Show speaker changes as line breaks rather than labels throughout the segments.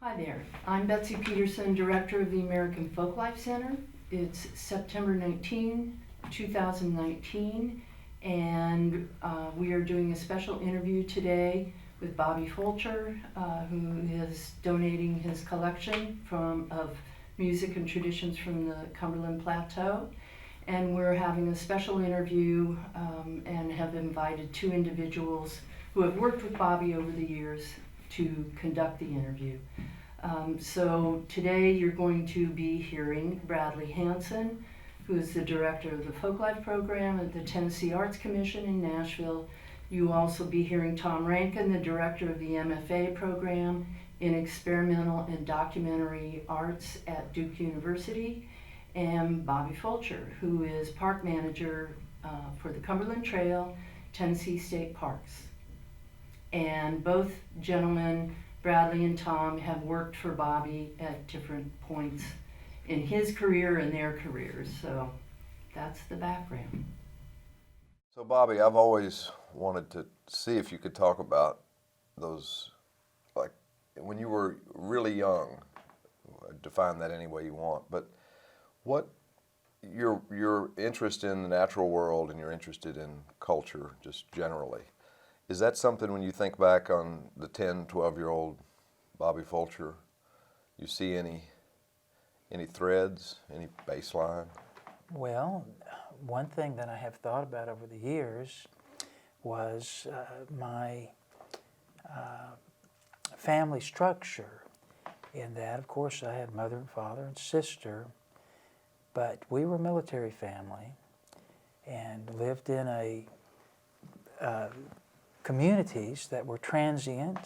Hi there, I'm Betsy Peterson, Director of the American Folklife Center. It's September 19, 2019, and we are doing a special interview today with Bobby Fulcher, who is donating his collection of music and traditions from the Cumberland Plateau. And we're having a special interview and have invited two individuals who have worked with Bobby over the years to conduct the interview. So today you're going to be hearing Bradley Hanson, who is the director of the Folklife program at the Tennessee Arts Commission in Nashville. You will also be hearing Tom Rankin, the director of the MFA program in experimental and documentary arts at Duke University, and Bobby Fulcher, who is park manager for the Cumberland Trail, Tennessee State Parks. And both gentlemen, Bradley and Tom, have worked for Bobby at different points in his career and their careers. So that's the background.
So Bobby, I've always wanted to see if you could talk about those, like when you were really young, define that any way you want, but what your interest in the natural world and you're interested in culture just generally. Is that something when you think back on the 10, 12-year-old Bobby Fulcher, you see any threads, any baseline?
Well, one thing that I have thought about over the years was my family structure. In that, of course, I had mother and father and sister, but we were a military family and lived in communities that were transient,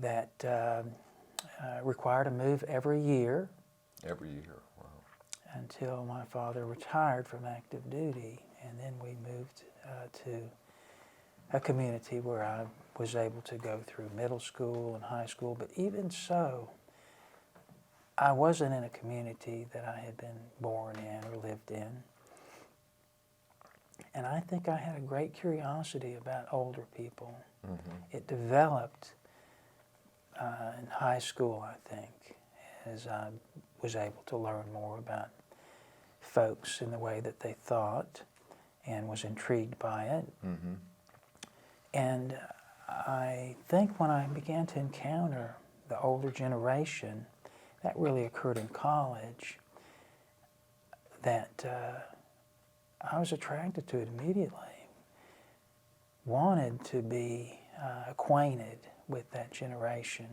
that required a move every year.
Every year, wow.
Until my father retired from active duty, and then we moved to a community where I was able to go through middle school and high school. But even so, I wasn't in a community that I had been born in or lived in. And I think I had a great curiosity about older people. Mm-hmm. It developed in high school, I think, as I was able to learn more about folks in the way that they thought and was intrigued by it. Mm-hmm. And I think when I began to encounter the older generation, that really occurred in college, that I was attracted to it immediately, wanted to be acquainted with that generation.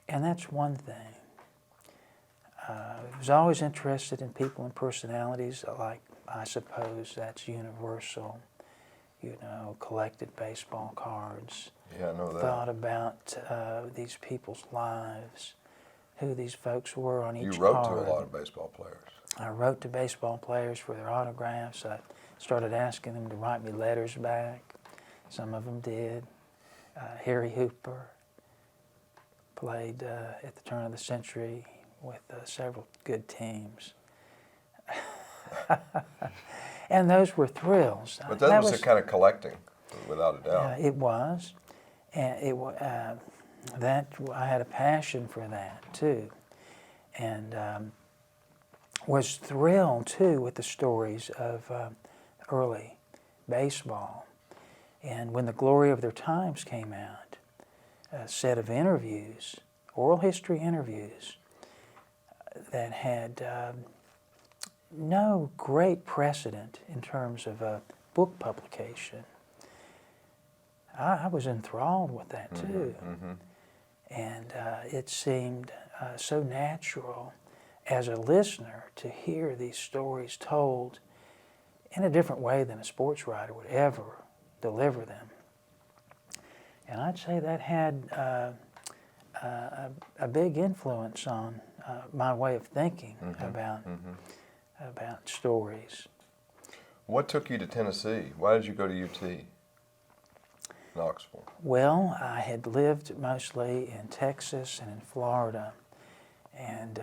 And that's one thing. I was always interested in people and personalities, like I suppose that's universal. You know, collected baseball cards.
Yeah, I know that.
Thought about these people's lives, who these folks were on each card.
You wrote to a lot of baseball players.
I wrote to baseball players for their autographs. I started asking them to write me letters back. Some of them did. Harry Hooper played at the turn of the century with several good teams. And those were thrills.
But that was a kind of collecting, without a doubt.
It was. And that I had a passion for that, too. And was thrilled, too, with the stories of early baseball. And when The Glory of Their Times came out, a set of interviews, oral history interviews, that had no great precedent in terms of a book publication. I was enthralled with that, too. Mm-hmm. And it seemed so natural as a listener to hear these stories told in a different way than a sports writer would ever deliver them. And I'd say that had a big influence on my way of thinking about stories.
What took you to Tennessee? Why did you go to UT, Knoxville?
Well, I had lived mostly in Texas and in Florida. And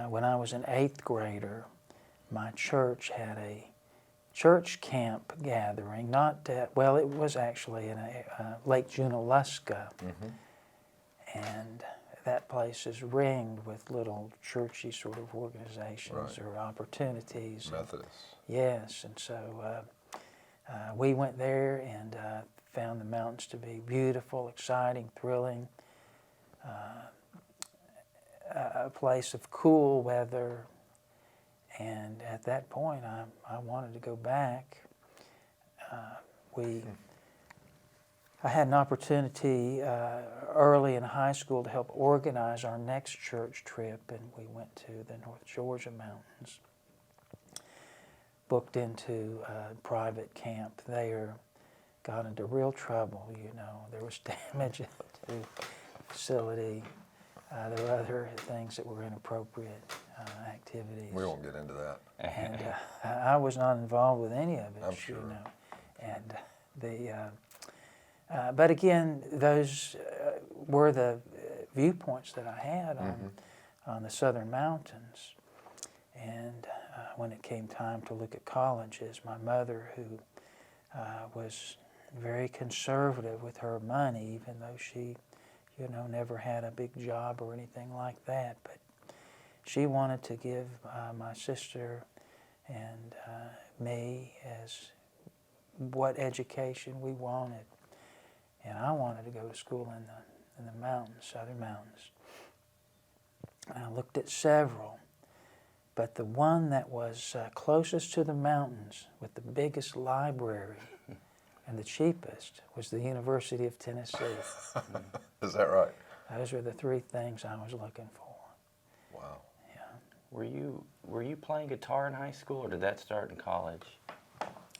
when I was an 8th grader, my church had a church camp gathering, not well, it was actually in Lake Junaluska, and that place is ringed with little churchy sort of organizations or opportunities.
Methodists.
Yes, and so we went there and found the mountains to be beautiful, exciting, thrilling, a place of cool weather. And at that point, I wanted to go back. I had an opportunity early in high school to help organize our next church trip, and we went to the North Georgia mountains. Booked into a private camp there, got into real trouble, you know. There was damage to the facility. There were other things that were inappropriate activities.
We won't get into that.
And I was not involved with any of it,
I'm sure.
you know. And but again, those were the viewpoints that I had on the southern mountains. And when it came time to look at colleges, my mother, who was very conservative with her money, even though she, you know, never had a big job or anything like that, but she wanted to give my sister and me as what education we wanted. And I wanted to go to school in the mountains, southern mountains. And I looked at several, but the one that was closest to the mountains with the biggest library and the cheapest was the University of Tennessee.
Is that right?
Those were the three things I was looking for.
Wow.
Yeah.
Were you playing guitar in high school, or did that start in college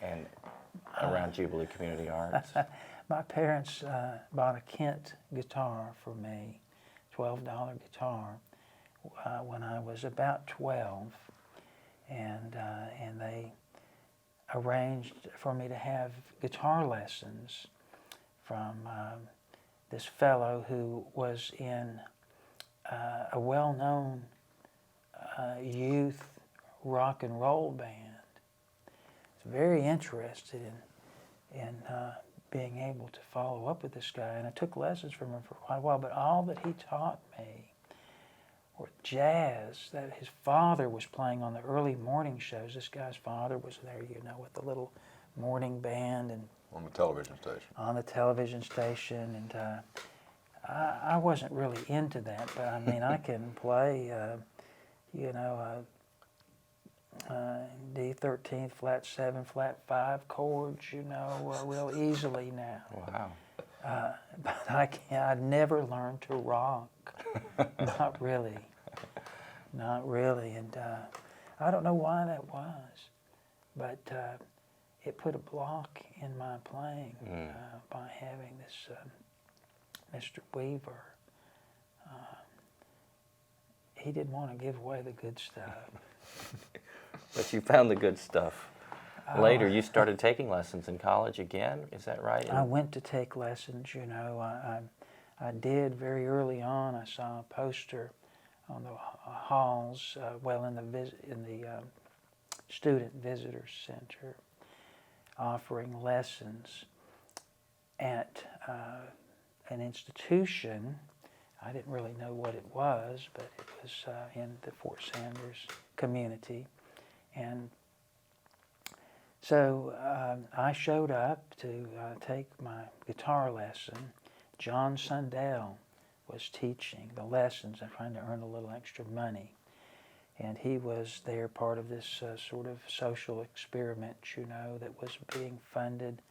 and around Jubilee Community Arts?
My parents bought a Kent guitar for me, $12 guitar, when I was about 12, and they arranged for me to have guitar lessons from this fellow who was in a well-known youth rock and roll band. I was very interested in being able to follow up with this guy, and I took lessons from him for quite a while, but all that he taught me were jazz that his father was playing on the early morning shows. This guy's father was there, you know, with the little morning band and
On the television station.
on the television station, and I wasn't really into that, but I mean, I can play, you know, D13, flat 7, flat 5 chords, you know, real easily now.
Wow.
But I'd never learned to rock. Not really. Not really. And I don't know why that was, but it put a block in my playing by having this Mr. Weaver. He didn't want to give away the good stuff.
But you found the good stuff. Later, you started taking lessons in college again, is that right?
I went to take lessons, you know. I did very early on. I saw a poster on the halls, in the Student Visitor Center, offering lessons at an institution. I didn't really know what it was, but it was in the Fort Sanders community. And so I showed up to take my guitar lesson. John Sundell was teaching the lessons and trying to earn a little extra money. And he was there part of this sort of social experiment, you know, that was being funded,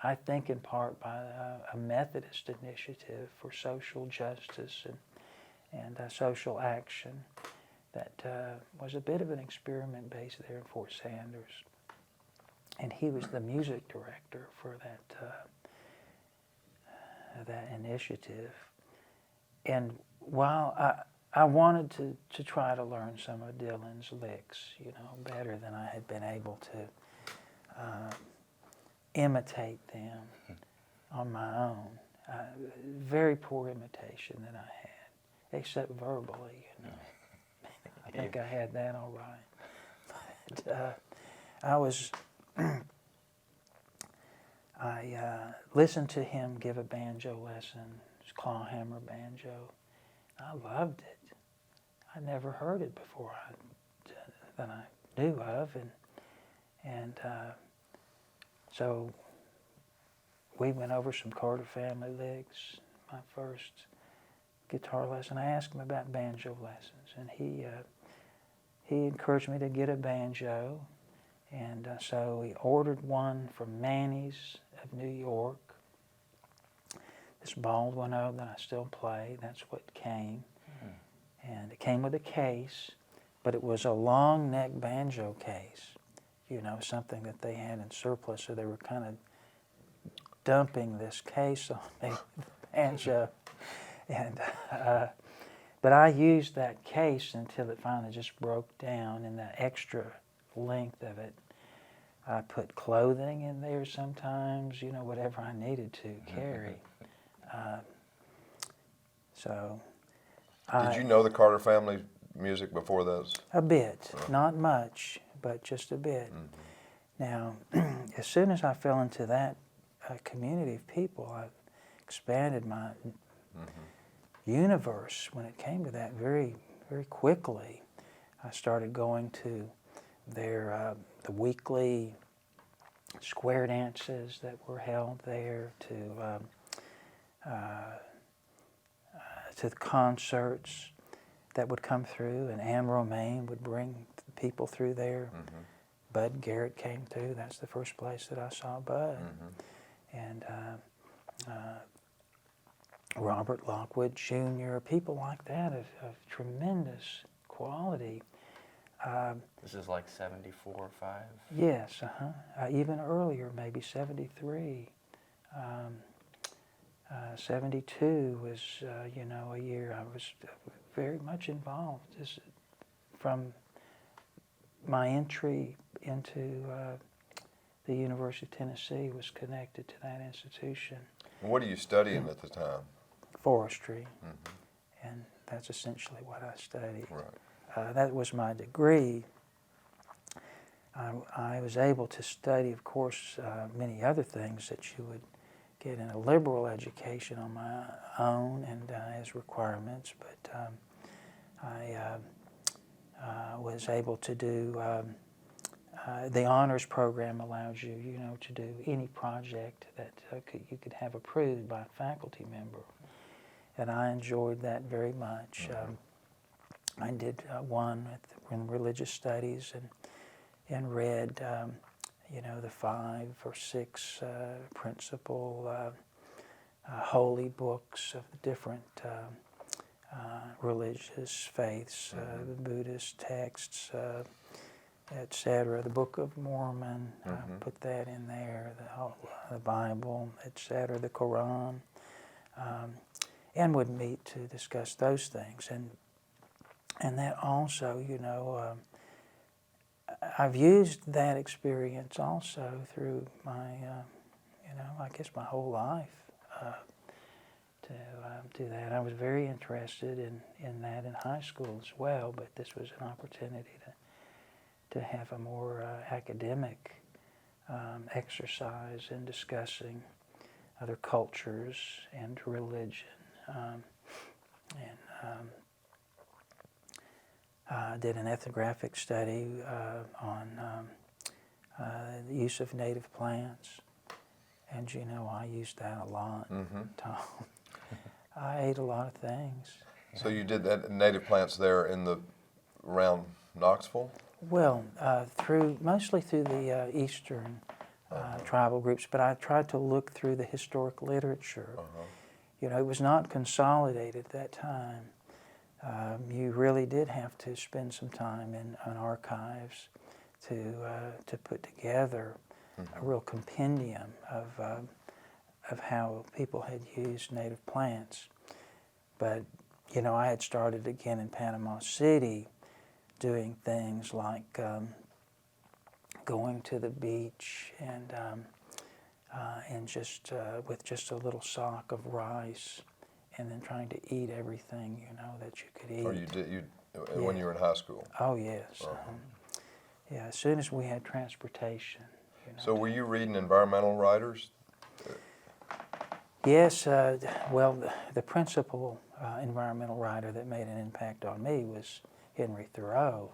I think in part by a Methodist initiative for social justice and social action that was a bit of an experiment based there in Fort Sanders. And he was the music director for that initiative. And while I wanted to try to learn some of Dylan's licks, you know, better than I had been able to imitate them on my own. Very poor imitation that I had, except verbally, you know. I think I had that all right. But I was I listened to him give a banjo lesson, his clawhammer banjo. I loved it. I never heard it before that I knew of, and so we went over some Carter family licks. My first guitar lesson. I asked him about banjo lessons, and he encouraged me to get a banjo, and so we ordered one from Manny's of New York. This Baldwin that I still play. That's what came, and it came with a case, but it was a long neck banjo case. You know, something that they had in surplus, so they were kind of dumping this case on me, banjo, and but I used that case until it finally just broke down, and the extra length of it. I put clothing in there sometimes, you know, whatever I needed to carry.
Did you know the Carter family music before those?
A bit, not much, but just a bit. Now, as soon as I fell into that community of people, I expanded my universe when it came to that very, very quickly. I started going to their the weekly square dances that were held there, to the concerts that would come through, and Anne Romaine would bring people through there. Bud Garrett came through. That's the first place that I saw Bud. And Robert Lockwood Jr., people like that of tremendous quality.
This is like 74 or 5?
Yes, even earlier, maybe 73. 72 was, you know, a year I was very much involved. Just from my entry into the University of Tennessee was connected to that institution.
And what are you studying at the time?
Forestry, and that's essentially what I studied.
Right.
That was my degree. I was able to study, of course, many other things that you would get in a liberal education on my own and as requirements, but I was able to do, the honors program allows you, you know, to do any project that you could have approved by a faculty member, and I enjoyed that very much. I did one in religious studies and read, you know, the 5 or 6 principal holy books of the different religious faiths, the Buddhist texts, etc. The Book of Mormon, put that in there, the Bible, etc., the Quran, and would meet to discuss those things. And that also, you know, I've used that experience also through my, you know, I guess my whole life to do that. I was very interested in that in high school as well, but this was an opportunity to have a more academic exercise in discussing other cultures and religion. I did an ethnographic study on the use of native plants, and you know, I used that a lot, Tom. I ate a lot of things.
So you did that native plants there around Knoxville?
Well, mostly through the Eastern tribal groups, but I tried to look through the historic literature. You know, it was not consolidated at that time. You really did have to spend some time in archives to put together a real compendium of how people had used native plants. But, you know, I had started again in Panama City doing things like going to the beach and just with just a little sock of rice, and then trying to eat everything, you know, that you could eat.
Or you did when you were in high school?
Oh, yes. Yeah, as soon as we had transportation. You know.
So were you reading environmental writers?
Yes, well, the principal environmental writer that made an impact on me was Henry Thoreau.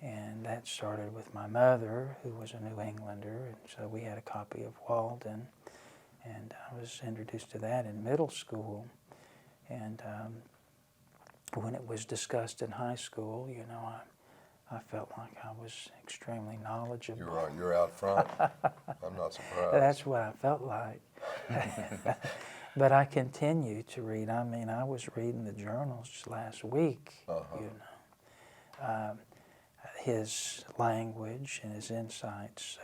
And that started with my mother, who was a New Englander, and so we had a copy of Walden, and I was introduced to that in middle school. And when it was discussed in high school, you know, I felt like I was extremely knowledgeable.
You're out front. I'm not surprised.
That's what I felt like. But I continue to read. I mean, I was reading the journals just last week, you know. His language and his insights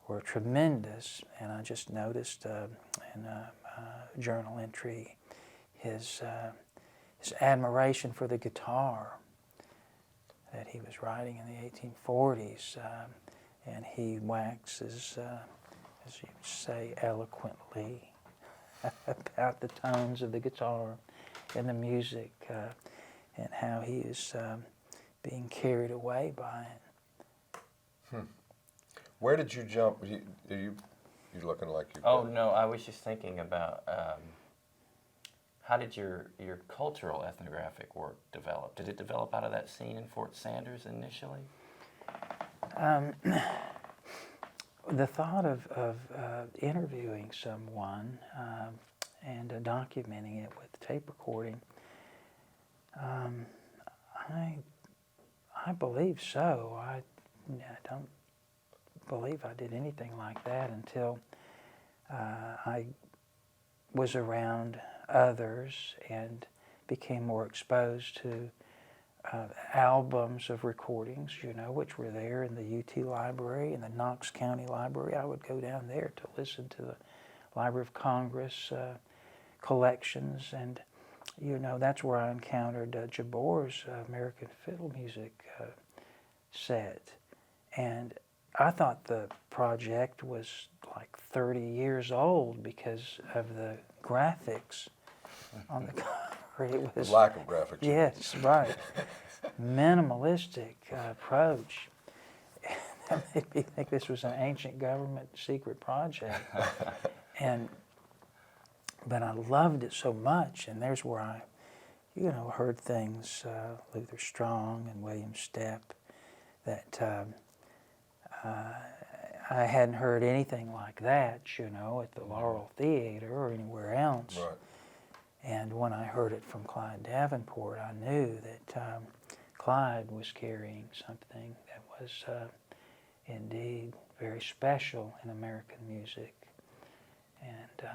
were tremendous, and I just noticed in a journal entry his admiration for the guitar that he was writing in the 1840s, and he waxes, as you say, eloquently about the tones of the guitar and the music, and how he is being carried away by it.
Where did you jump? You're looking like you.
Oh no, I was just thinking about how did your cultural ethnographic work develop? Did it develop out of that scene in Fort Sanders initially?
The thought of interviewing someone and documenting it with tape recording, I believe so. I don't believe I did anything like that until I was around others and became more exposed to albums of recordings, you know, which were there in the UT Library and the Knox County Library. I would go down there to listen to the Library of Congress collections, and you know, that's where I encountered Jabor's American Fiddle Music set. And I thought the project was like 30 years old because of the graphics on the cover. It was
lack of graphics.
Yes, right. Minimalistic approach. That made me think this was an ancient government secret project. But I loved it so much, and there's where I, you know, heard things, Luther Strong and William Stepp, that I hadn't heard anything like that, you know, at the Laurel Theater or anywhere else.
Right.
And when I heard it from Clyde Davenport, I knew that Clyde was carrying something that was indeed very special in American music. And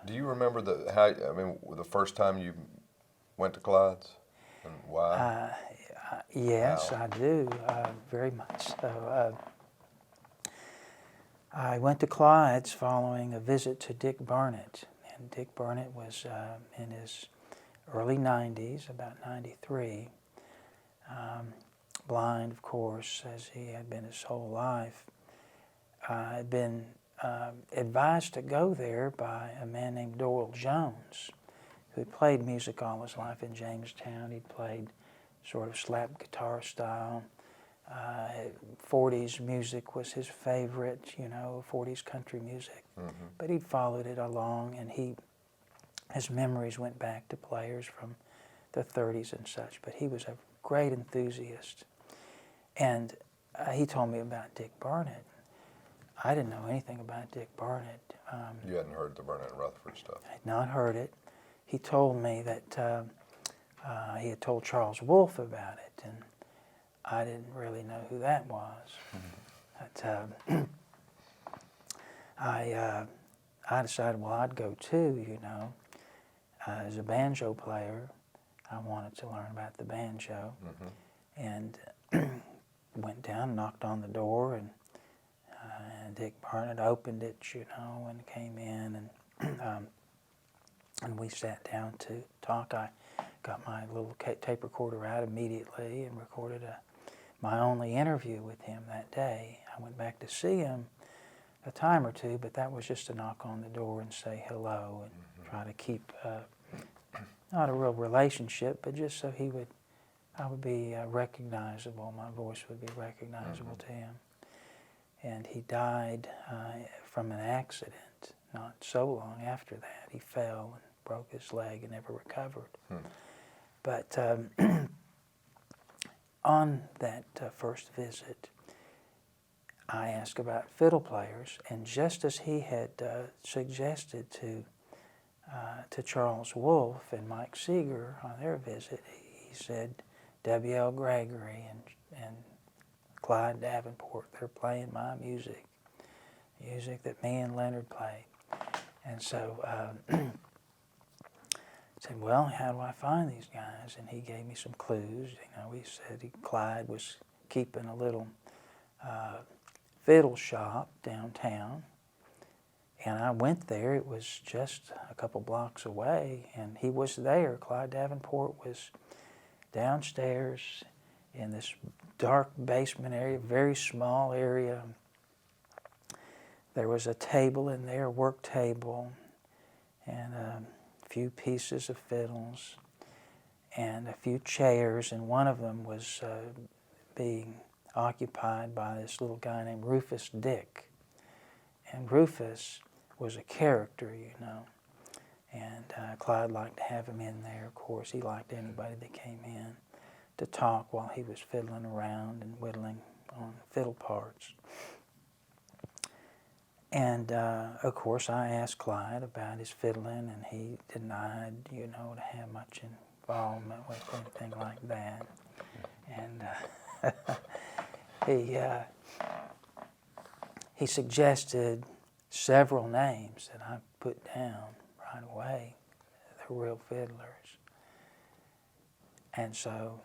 do you remember the first time you went to Clyde's and why?
Yes,
How?
I do, very much so. I went to Clyde's following a visit to Dick Burnett, and Dick Burnett was in his early 90s, about 93, blind, of course, as he had been his whole life. I had been advised to go there by a man named Doyle Jones, who had played music all his life in Jamestown. He'd played sort of slap guitar style. 40s music was his favorite, you know, 40s country music.
Mm-hmm.
But he'd followed it along, and his memories went back to players from the 30s and such. But he was a great enthusiast. And he told me about Dick Burnett. I didn't know anything about Dick Burnett.
You hadn't heard the Burnett and Rutherford stuff.
I had not heard it. He told me that he had told Charles Wolfe about it, and I didn't really know who that was. But I decided, well, I'd go too, you know. As a banjo player, I wanted to learn about the banjo. Mm-hmm. And went down, knocked on the door, and Dick Burnett opened it, you know, and came in, and we sat down to talk. I got my little tape recorder out immediately and recorded my only interview with him that day. I went back to see him a time or two, but that was just to knock on the door and say hello and try to keep not a real relationship, but just so I would be recognizable. My voice would be recognizable to him. and he died from an accident not so long after that. He fell and broke his leg and never recovered. But on that first visit, I asked about fiddle players, and just as he had suggested to Charles Wolfe and Mike Seeger on their visit, he said W.L. Gregory and Clyde Davenport, they're playing my music that me and Leonard played. And so I said, well, how do I find these guys? And he gave me some clues. He said Clyde was keeping a little fiddle shop downtown. And I went there. It was just a couple blocks away, and he was there. Clyde Davenport was downstairs in this dark basement area, very small area. There was a table in there, a work table, and a few pieces of fiddles, and a few chairs, and one of them was being occupied by this little guy named Rufus Dick. And Rufus was a character, and Clyde liked to have him in there. Of course, he liked anybody that came in to talk while he was fiddling around and whittling on fiddle parts. And of course, I asked Clyde about his fiddling, and he denied, to have much involvement with anything like that. And he suggested several names that I put down right away, the real fiddlers. And so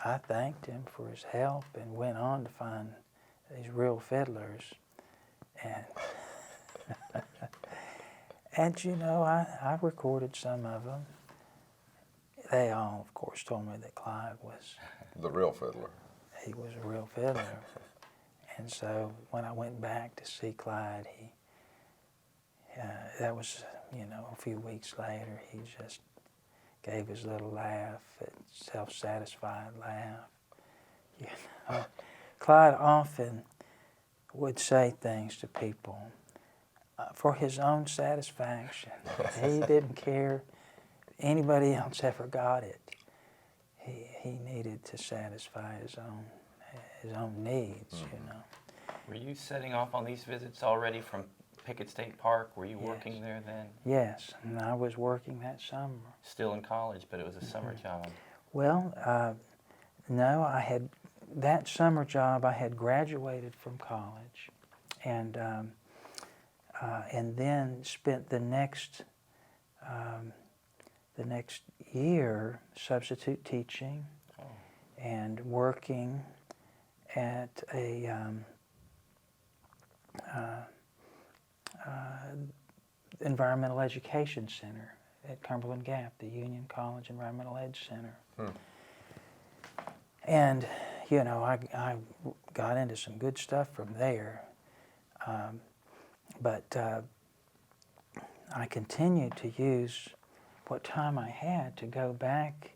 I thanked him for his help and went on to find these real fiddlers. And and I recorded some of them. They all, of course, told me that Clyde was
The real fiddler.
he was a real fiddler. And so when I went back to see Clyde, that was, a few weeks later, he just gave his little laugh, that self-satisfied laugh. Clyde often would say things to people for his own satisfaction. He didn't care if anybody else ever got it. He needed to satisfy his own needs,
Were you setting off on these visits already from Pickett State Park? Were you working there then?
Yes, and I was working that summer.
Still in college, but it was a summer job.
Well, no, that summer job, I had graduated from college, and then spent the next year substitute teaching and working at a environmental education center at Cumberland Gap, the Union College Environmental Ed Center. And, I got into some good stuff from there. But I continued to use what time I had to go back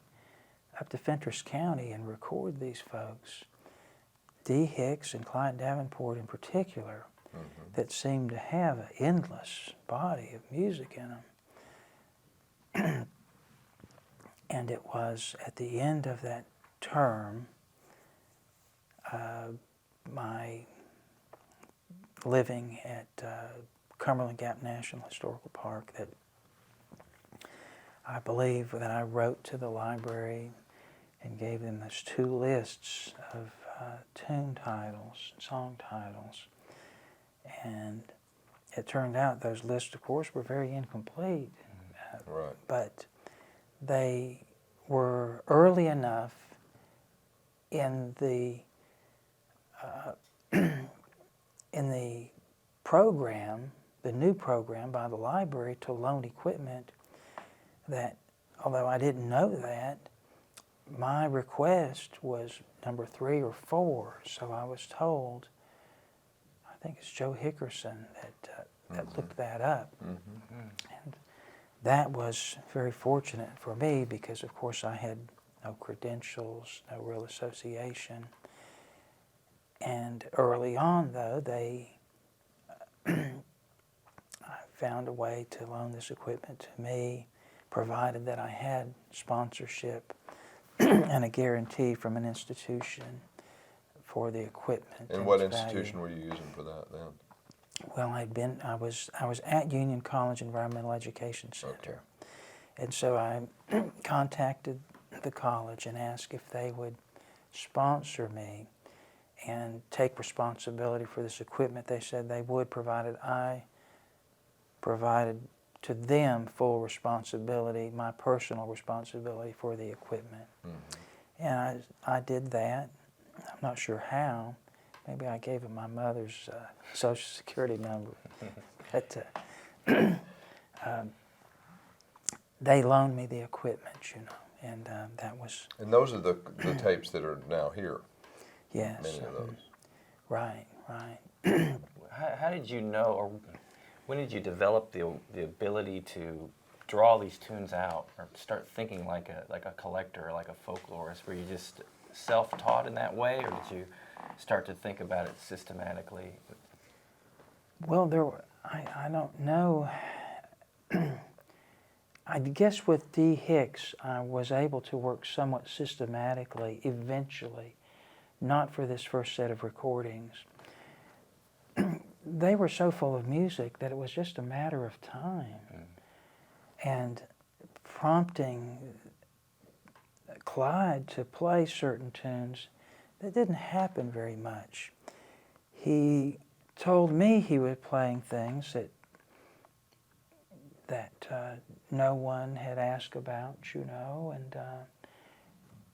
up to Fentress County and record these folks. D. Hicks and Clyde Davenport in particular, that seemed to have an endless body of music in them. And it was at the end of that term, my living at Cumberland Gap National Historical Park, that I believe that I wrote to the library and gave them those two lists of tune titles, song titles. And it turned out those lists, of course, were very incomplete.
Right.
But they were early enough in the program, the new program by the library to loan equipment, that although I didn't know that, my request was number 3 or 4. So I was told, I think it's Joe Hickerson that looked that up. And that was very fortunate for me because, of course, I had no credentials, no real association. And early on, though, I found a way to loan this equipment to me, provided that I had sponsorship and a guarantee from an institution for the equipment.
And what
its
institution
value.
were you using for that then?
Well, I was at Union College Environmental Education Center.
Okay.
And so I contacted the college and asked if they would sponsor me and take responsibility for this equipment. They said they would, provided I provided to them full responsibility, my personal responsibility for the equipment.
Mm-hmm.
And I did that. I'm not sure how. Maybe I gave them my mother's Social Security number. But they loaned me the equipment, you know, and that was...
And those are the tapes that are now here.
Yes.
Many of those.
Right, right.
How did you know, or when did you develop the ability to draw these tunes out, or start thinking like a collector, like a folklorist? Were you just self-taught in that way, or did you start to think about it systematically?
Well, I don't know. I guess with D. Hicks, I was able to work somewhat systematically eventually, not for this first set of recordings. They were so full of music that it was just a matter of time. And prompting Clyde to play certain tunes, that didn't happen very much. He told me he was playing things that no one had asked about, you know, and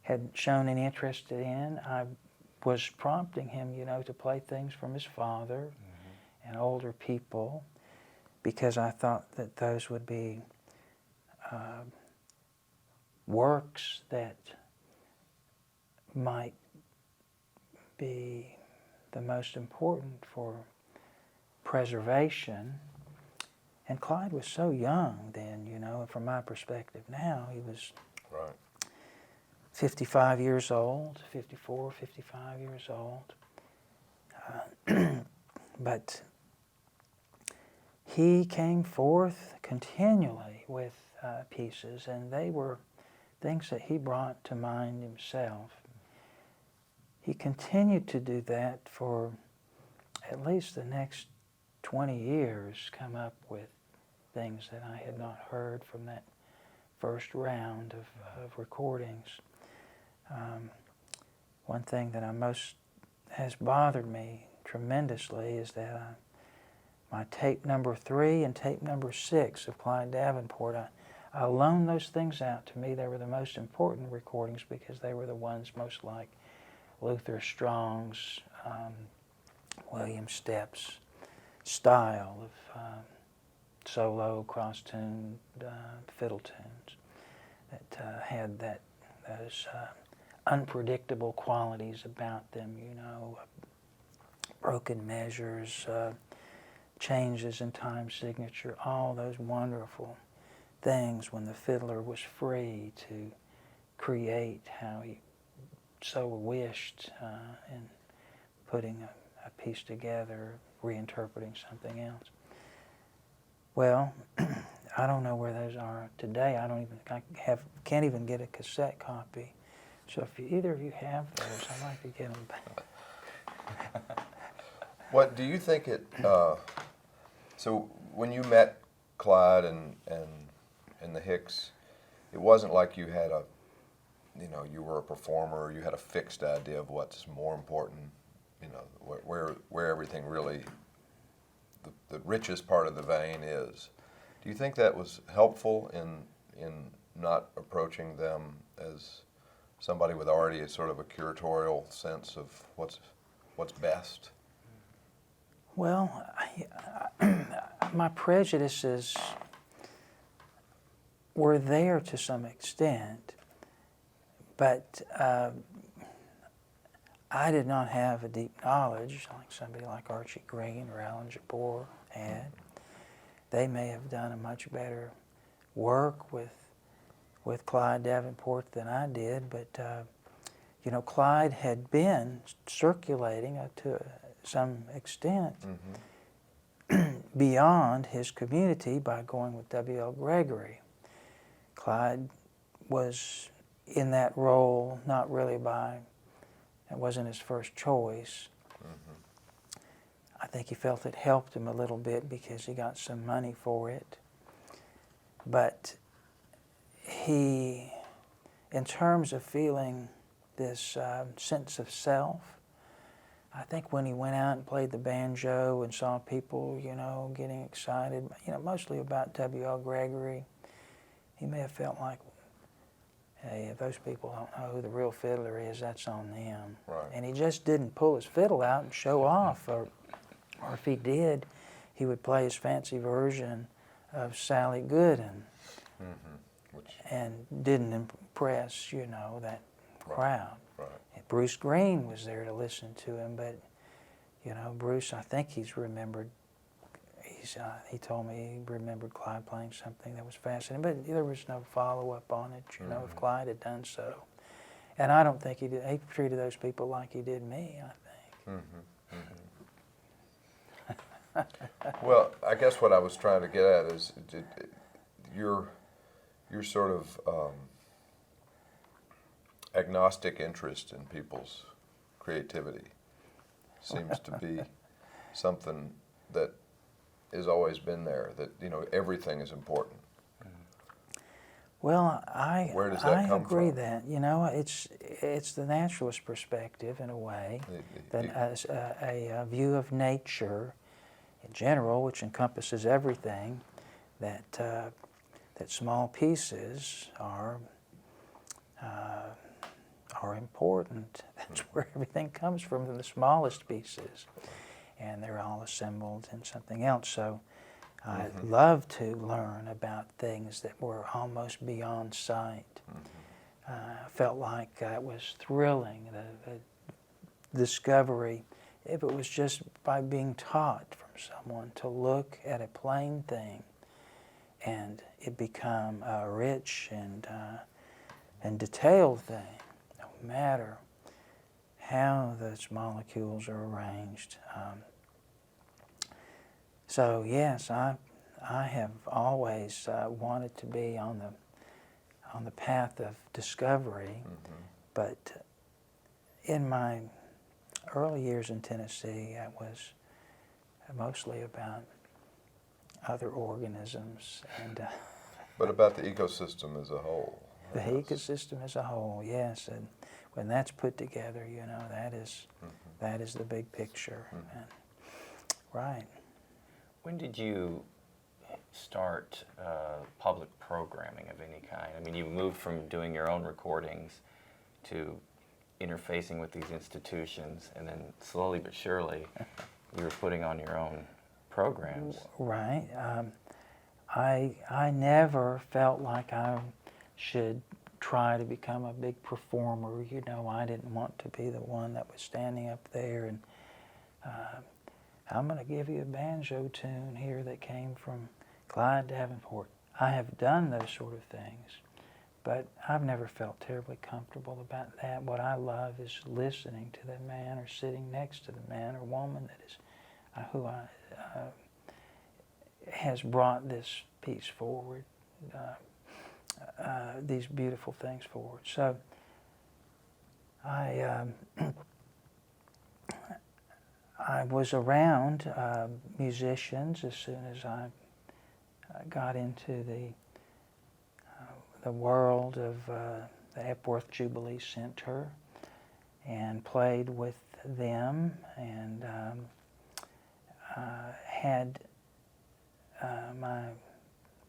had shown any interest in. I was prompting him, you know, to play things from his father and older people, because I thought that those would be works that might be the most important for preservation. And Clyde was so young then, you know, and from my perspective now, he was
Right.
55 years old, 54, 55 years old. But he came forth continually with pieces, and they were things that he brought to mind himself. He continued to do that for at least the next 20 years, come up with things that I had not heard from that first round of recordings. One thing that has bothered me tremendously is that my tape number 3 and tape number 6 of Clyde Davenport, I loaned those things out. To me, they were the most important recordings because they were the ones most like Luther Strong's, William Stepp's style of solo, cross-tuned fiddle tunes that had those unpredictable qualities about them, you know, broken measures, changes in time signature, all those wonderful things when the fiddler was free to create how he so wished in putting a piece together, reinterpreting something else. Well, I don't know where those are today. Can't even get a cassette copy. So if either of you have those, I'd like to get them back.
What do you think it? So when you met Clyde and the Hicks, it wasn't like you had you were a performer. You had a fixed idea of what's more important. You know, where everything really, the richest part of the vein is. Do you think that was helpful in not approaching them as somebody with already a sort of a curatorial sense of what's best?
Well, my prejudices were there to some extent, but I did not have a deep knowledge like somebody like Archie Green or Alan Jabor had. They may have done a much better work with Clyde Davenport than I did, but you know, Clyde had been circulating to some extent beyond his community by going with W.L. Gregory. Clyde was in that role, not really it wasn't his first choice. I think he felt it helped him a little bit because he got some money for it. But he, in terms of feeling this sense of self, I think when he went out and played the banjo and saw people, you know, getting excited, you know, mostly about W.L. Gregory, he may have felt like, hey, if those people don't know who the real fiddler is, that's on them.
Right.
And he just didn't pull his fiddle out and show off, or if he did, he would play his fancy version of Sally Gooden, and didn't impress, you know, that crowd.
Right.
And Bruce Green was there to listen to him, but, you know, Bruce, I think he's remembered, he told me he remembered Clyde playing something that was fascinating, but there was no follow-up on it, you know, if Clyde had done so. And I don't think he did. He treated those people like he did me, I think.
Well, I guess what I was trying to get at is your sort of agnostic interest in people's creativity seems to be something that has always been there, that, you know, everything is important.
Well,
Where does that come
agree
from?
that, you know, it's the naturalist perspective in a way, that as a view of nature in general, which encompasses everything, that small pieces are important. That's where everything comes from the smallest pieces, and they're all assembled in something else. So I love to learn about things that were almost beyond sight. Felt like it was thrilling, the discovery, if it was just by being taught from someone to look at a plain thing and it become a rich and detailed thing, no matter how those molecules are arranged. So yes, I have always wanted to be on the path of discovery, but in my early years in Tennessee, it was mostly about other organisms and
But about the ecosystem as a whole.
the ecosystem as a whole. Yes, and when that's put together, you know, that is the big picture. And, right.
When did you start public programming of any kind? I mean, you moved from doing your own recordings to interfacing with these institutions, and then slowly but surely you were putting on your own programs.
Right. I never felt like I should try to become a big performer. You know, I didn't want to be the one that was standing up there and I'm going to give you a banjo tune here that came from Clyde Davenport. I have done those sort of things, but I've never felt terribly comfortable about that. What I love is listening to the man or sitting next to the man or woman that is who has brought this piece forward, these beautiful things forward. So I was around musicians as soon as I got into the world of the Epworth Jubilee Center and played with them and had my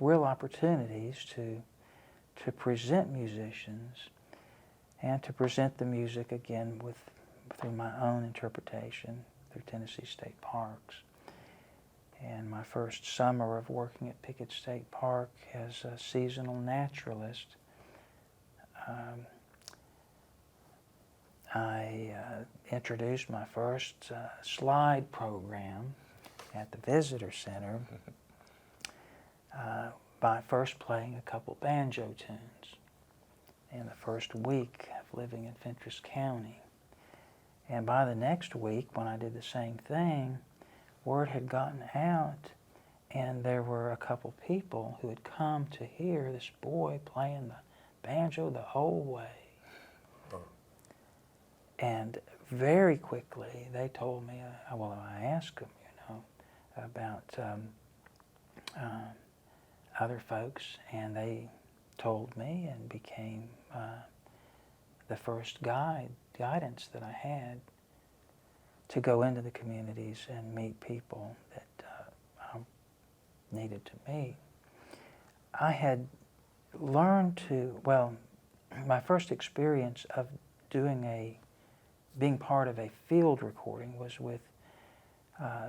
real opportunities to present musicians and to present the music again through my own interpretation through Tennessee State Parks. And my first summer of working at Pickett State Park as a seasonal naturalist, I introduced my first slide program at the Visitor Center by first playing a couple banjo tunes. in the first week of living in Fentress County. And by the next week, when I did the same thing, word had gotten out, and there were a couple people who had come to hear this boy playing the banjo the whole way. And very quickly, they told me, I asked them, about other folks, and they told me and became the first guidance that I had to go into the communities and meet people that I needed to meet. I had learned my first experience of being part of a field recording was with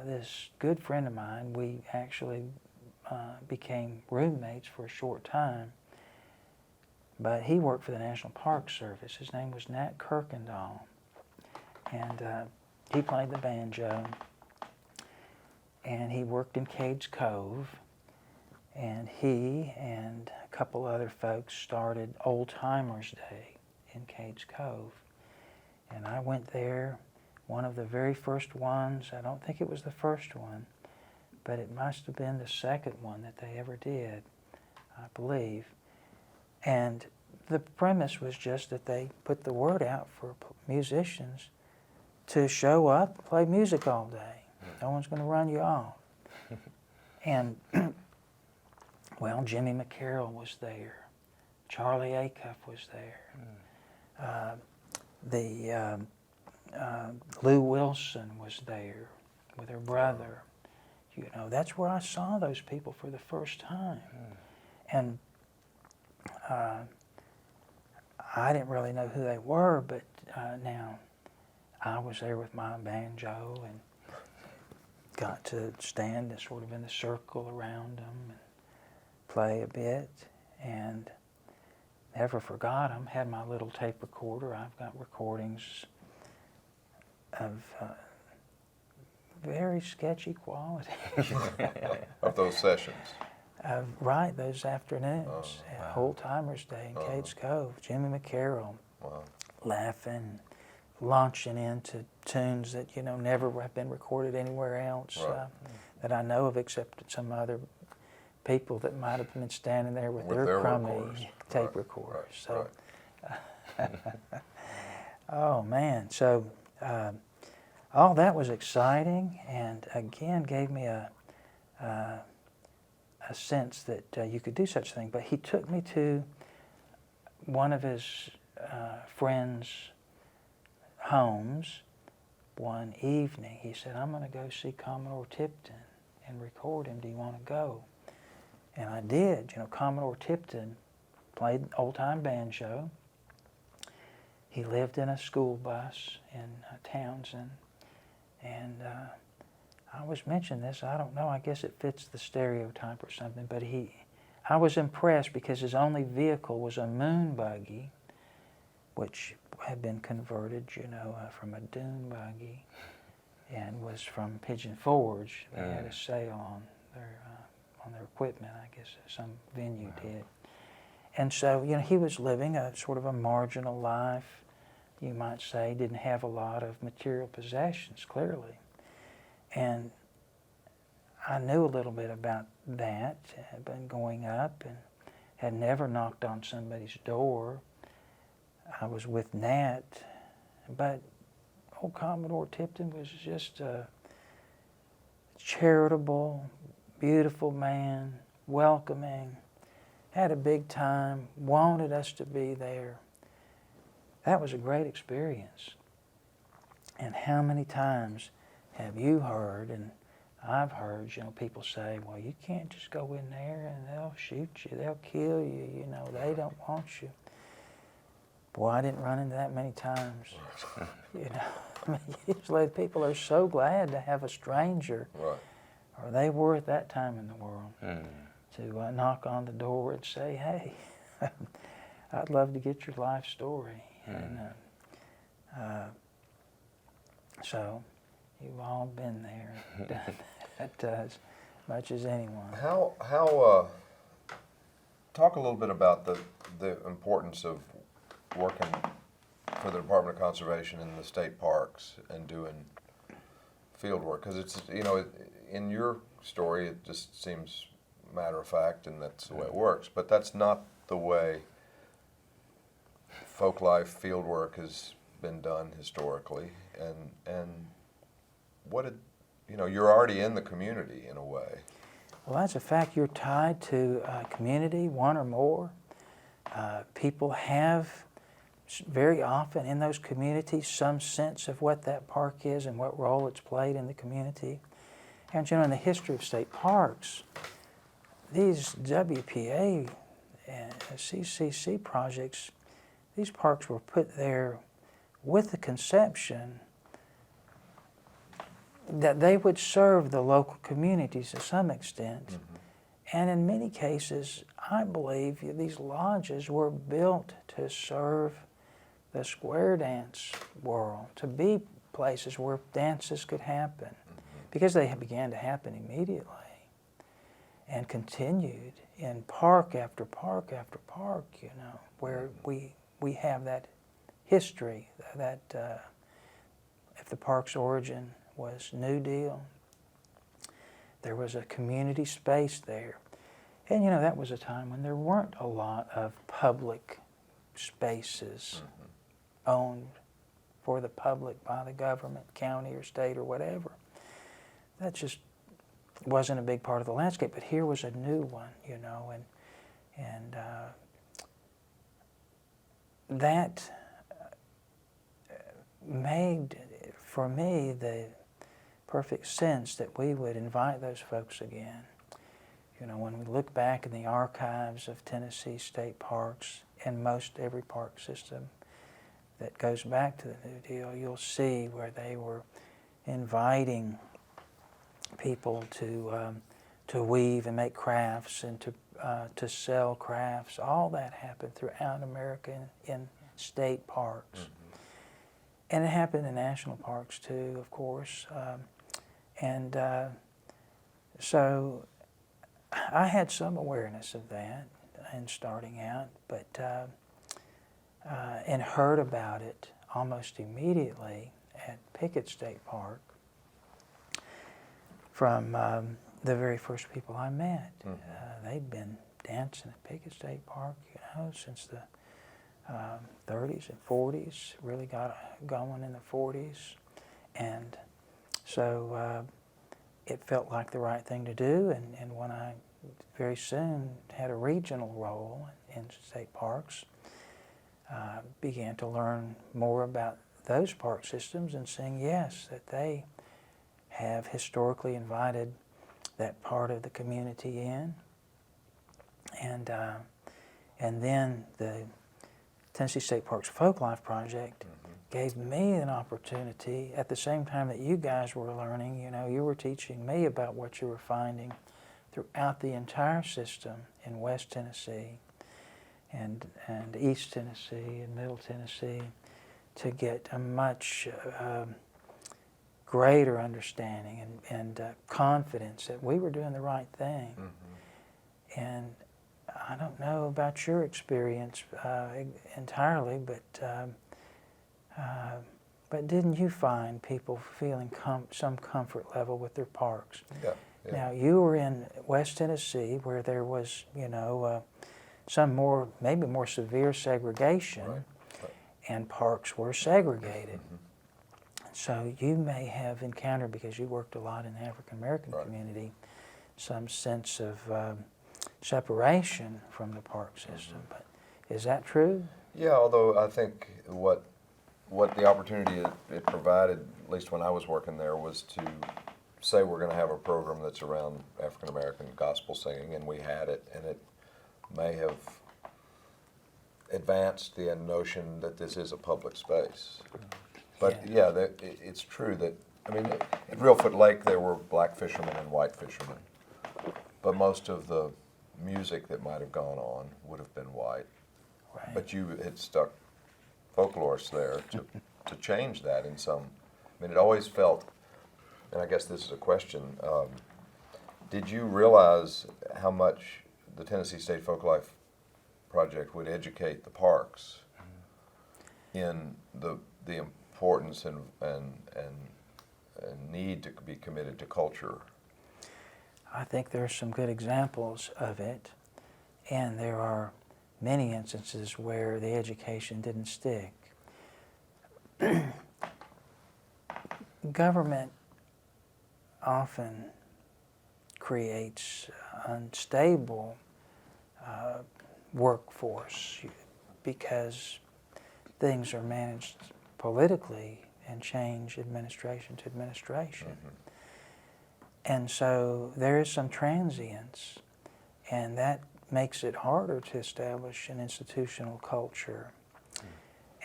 this good friend of mine. We actually became roommates for a short time, but he worked for the National Park Service. His name was Nat Kirkendall, and he played the banjo, and he worked in Cades Cove, and he and a couple other folks started Old Timers Day in Cades Cove. And I went there, one of the very first ones. I don't think it was the first one, but it must have been the second one that they ever did, I believe. And the premise was just that they put the word out for musicians to show up, play music all day. No one's going to run you off. And, well, Jimmy McCarroll was there. Charlie Acuff was there. Lou Wilson was there with her brother. That's where I saw those people for the first time. And I didn't really know who they were, but now I was there with my banjo and got to stand sort of in the circle around them and play a bit, and never forgot them. Had my little tape recorder. I've got recordings of very sketchy quality.
Of those sessions.
Right, those afternoons.
wow.
Old Timers Day in Cades Cove. Jimmy McCarroll.
Wow.
Laughing, launching into tunes that never have been recorded anywhere else that I know of, except some other people that might have been standing there with their crummy tape recorders. Oh man! So all that was exciting, and again gave me a sense that you could do such a thing. But he took me to one of his friends' homes one evening. He said, "I'm going to go see Commodore Tipton and record him. Do you want to go?" And I did. Commodore Tipton played old-time banjo. He lived in a school bus in Townsend. And I was mentioning this, I don't know, I guess it fits the stereotype or something, but I was impressed because his only vehicle was a moon buggy, which had been converted, from a dune buggy, and was from Pigeon Forge. They had a sale on their equipment, I guess some venue did. And so, he was living a sort of a marginal life, you might say. Didn't have a lot of material possessions, clearly. And I knew a little bit about that. Had been going up and had never knocked on somebody's door. I was with Nat, but old Commodore Tipton was just a charitable, beautiful man, welcoming, had a big time, wanted us to be there. That was a great experience. And how many times have you heard, and I've heard, people say, well, you can't just go in there and they'll shoot you, they'll kill you, they don't want you. Boy, I didn't run into that many times. Usually people are so glad to have a stranger, or they were at that time in the world, to knock on the door and say, hey, I'd love to get your life story. And so you've all been there, done that as much as anyone.
How talk a little bit about the importance of working for the Department of Conservation in the state parks and doing field work? Because it's, you know, in your story, it just seems matter of fact, and that's the way it works. But that's not the way folklife field work has been done historically. And what did, you know, you're already in the community in a way.
Well, that's a fact. You're tied to a community, one or more. People have very often in those communities some sense of what that park is and what role it's played in the community. And you know, in the history of state parks, these WPA and CCC projects, these parks were put there with the conception that they would serve the local communities to some extent. Mm-hmm. And in many cases, I believe these lodges were built to serve the square dance world, to be places where dances could happen, because they began to happen immediately and continued in park after park after park, you know, where we have that history, that if the park's origin was New Deal, there was a community space there. And you know, that was a time when there weren't a lot of public spaces owned for the public by the government, county or state or whatever. That just wasn't a big part of the landscape, but here was a new one, you know, and that made, for me, the perfect sense that we would invite those folks again. You know, when we look back in the archives of Tennessee state parks and most every park system that goes back to the New Deal, you'll see where they were inviting people to weave and make crafts and to sell crafts. All that happened throughout America in state parks. Mm-hmm. And it happened in national parks too, of course. So I had some awareness of that in starting out, but and heard about it almost immediately at Pickett State Park from the very first people I met. Mm-hmm. They'd been dancing at Pickett State Park, you know, since the 30s and 40s, really got going in the 40s. And so it felt like the right thing to do, and when I very soon had a regional role in state parks, began to learn more about those park systems and seeing, yes, that they have historically invited that part of the community in. And then the Tennessee State Parks Folklife Project gave me an opportunity at the same time that you guys were learning. You know, you were teaching me about what you were finding throughout the entire system in West Tennessee and East Tennessee and Middle Tennessee, to get a much greater understanding and confidence that we were doing the right thing. Mm-hmm. And I don't know about your experience entirely, but didn't you find people feeling some comfort level with their parks?
Yeah, yeah.
Now, you were in West Tennessee where there was, you know, some maybe more severe segregation, right. And parks were segregated. Mm-hmm. So you may have encountered, because you worked a lot in the African American right. community, some sense of separation from the park system. Mm-hmm. But is that true?
Yeah, although I think what the opportunity it provided, at least when I was working there, was to say we're going to have a program that's around African American gospel singing, and we had it, and it may have advanced the notion that this is a public space. But yeah, it's true that, I mean, at Reelfoot Lake there were black fishermen and white fishermen, but most of the music that might have gone on would have been white. Right. But you had stuck folklorists there to change that in some. I mean, it always felt, and I guess this is a question, did you realize how much the Tennessee State Folklife Project would educate the parks in the importance and need to be committed to culture?
I think there are some good examples of it, and there are many instances where the education didn't stick. Government often creates unstable workforce because things are managed politically and change administration to administration. And so there is some transience, and that makes it harder to establish an institutional culture.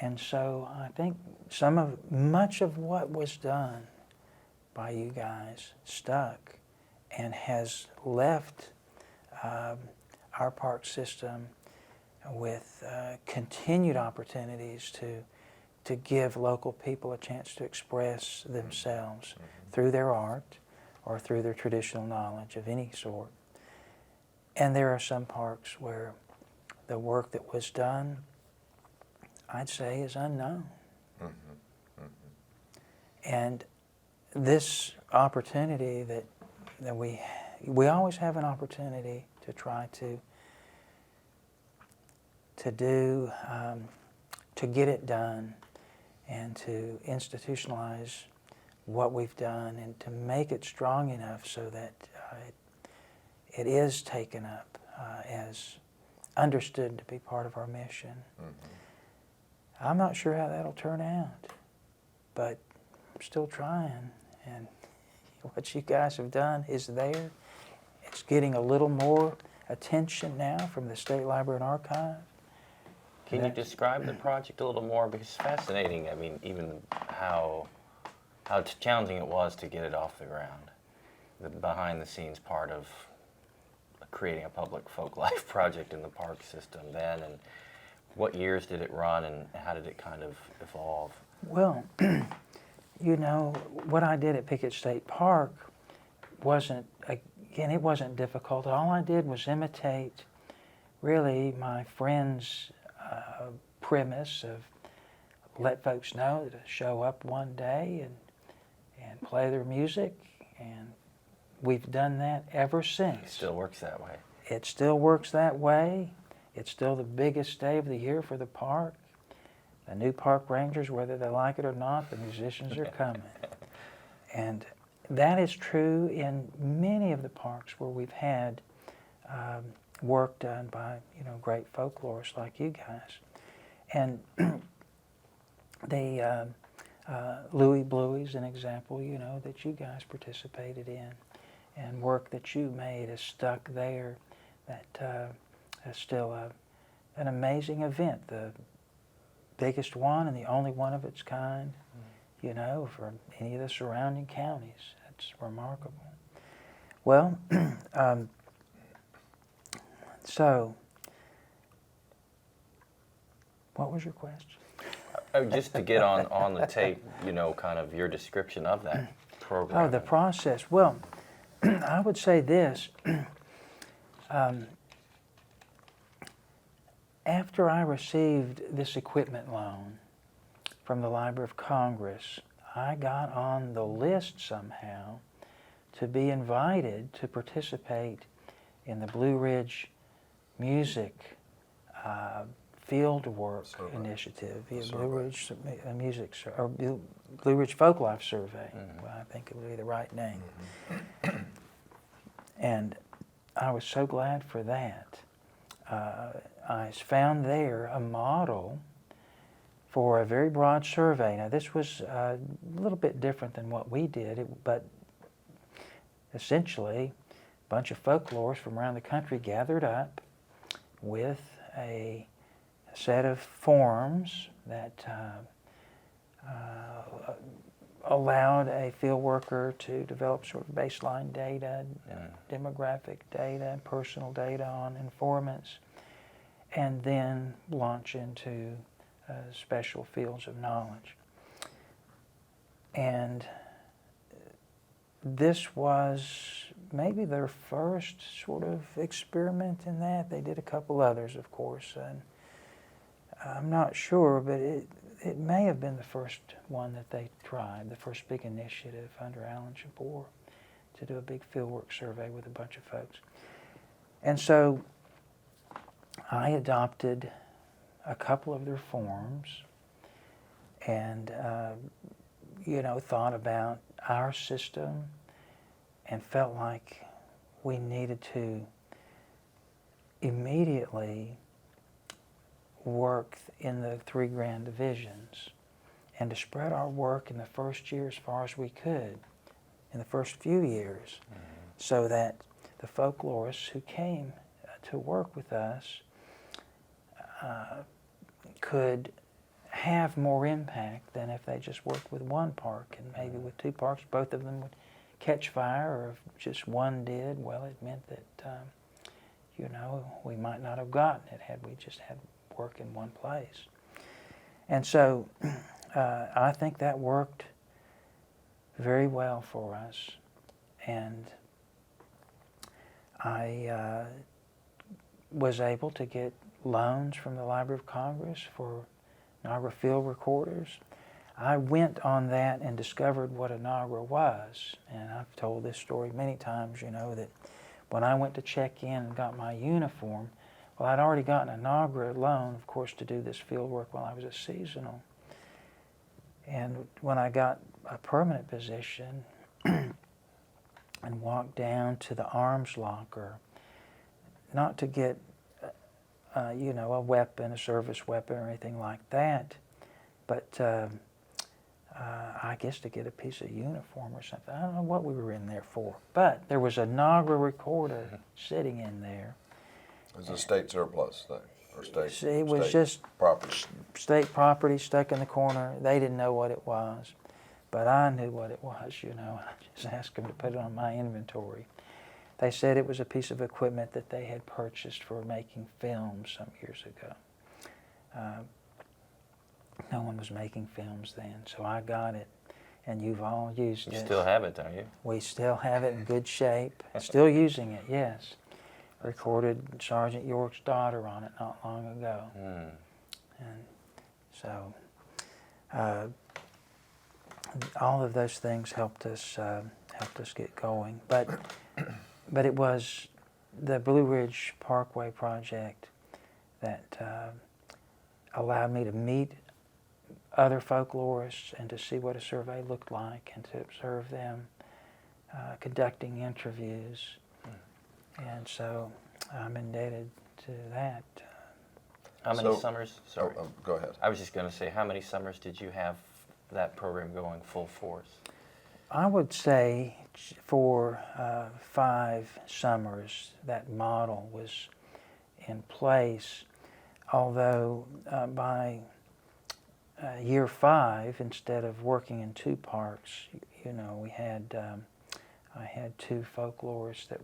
And so I think much of what was done by you guys stuck and has left our park system with continued opportunities to give local people a chance to express themselves through their art or through their traditional knowledge of any sort. And there are some parks where the work that was done, I'd say, is unknown. And this opportunity that we always have an opportunity to try to do, to get it done and to institutionalize what we've done and to make it strong enough so that it is taken up as understood to be part of our mission. I'm not sure how that'll turn out, but I'm still trying, and what you guys have done is there. It's getting a little more attention now from the State Library and Archive.
Can you describe the project a little more? Because it's fascinating. I mean, even how challenging it was to get it off the ground. The behind-the-scenes part of creating a public folk life project in the park system then, and what years did it run, and how did it kind of evolve?
Well, you know, what I did at Pickett State Park wasn't difficult. All I did was imitate, really, my friend's premise of let folks know to show up one day and play their music, and we've done that ever since.
It still works that way.
It still works that way. It's still the biggest day of the year for the park. The new park rangers, whether they like it or not, the musicians are coming. And that is true in many of the parks where we've had work done by, great folklorists like you guys. And the Louie Bluey's an example, that you guys participated in, and work that you made is stuck there. That is still an amazing event, the biggest one and the only one of its kind, for any of the surrounding counties. That's remarkable. Well, so, what was your question?
Oh, just to get on the tape, kind of your description of that program.
Oh, the process. Well, I would say this. After I received this equipment loan from the Library of Congress, I got on the list somehow to be invited to participate in the Blue Ridge Music Fieldwork Initiative, Blue Ridge Music, or Blue Ridge Folklife Survey. Well, I think it would be the right name. And I was so glad for that. I found there a model for a very broad survey. Now, this was a little bit different than what we did, but essentially a bunch of folklorists from around the country gathered up with a set of forms that allowed a field worker to develop sort of baseline data, demographic data, personal data on informants, and then launch into special fields of knowledge. And this was maybe their first sort of experiment in that. They did a couple others, of course, and I'm not sure, but it may have been the first one that they tried, the first big initiative under Alan Jabor to do a big fieldwork survey with a bunch of folks. And so I adopted a couple of their forms and, thought about our system and felt like we needed to immediately work in the 3 grand divisions and to spread our work in the first year as far as we could, in the first few years, so that the folklorists who came to work with us could have more impact than if they just worked with one park, and maybe with 2 parks both of them would catch fire, or if just one did, well, it meant that we might not have gotten it had we just had work in one place. And so I think that worked very well for us, and I was able to get loans from the Library of Congress for Niagara field recorders. I went on that and discovered what a Niagara was, and I've told this story many times, that when I went to check in and got my uniform, well, I'd already gotten a Niagara loan, of course, to do this field work while I was a seasonal. And when I got a permanent position and walked down to the arms locker, not to get a weapon, a service weapon or anything like that, but I guess to get a piece of uniform or something. I don't know what we were in there for, but there was a Niagara recorder sitting in there.
It was a state surplus thing, or state.
It was
state
just
property.
State property stuck in the corner. They didn't know what it was, but I knew what it was. I just asked them to put it on my inventory. They said it was a piece of equipment that they had purchased for making films some years ago. No one was making films then, so I got it, and you've all used it.
You still have it, don't you?
We still have it in good shape. Still using it, yes. Recorded Sergeant York's daughter on it not long ago. And so all of those things helped us get going. But it was the Blue Ridge Parkway project that allowed me to meet other folklorists and to see what a survey looked like and to observe them conducting interviews. And so I'm indebted to that.
How many summers? Sorry.
Go ahead.
I was just going to say, how many summers did you have that program going full force?
I would say for 5 summers that model was in place, although by year 5, instead of working in 2 parks, we had I had 2 folklorists that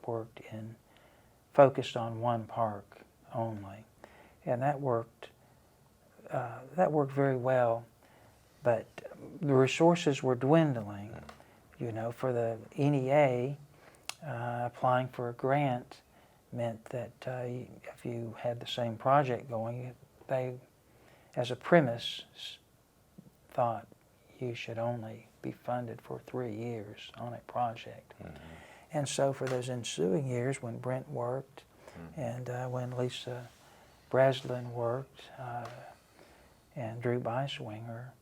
focused on one park only, and that worked very well. But the resources were dwindling. For the NEA, applying for a grant meant that if you had the same project going, they, as a premise, thought you should only be funded for 3 years on a project. And so for those ensuing years, when Brent worked and when Lisa Breslin worked and Drew Beiswinger,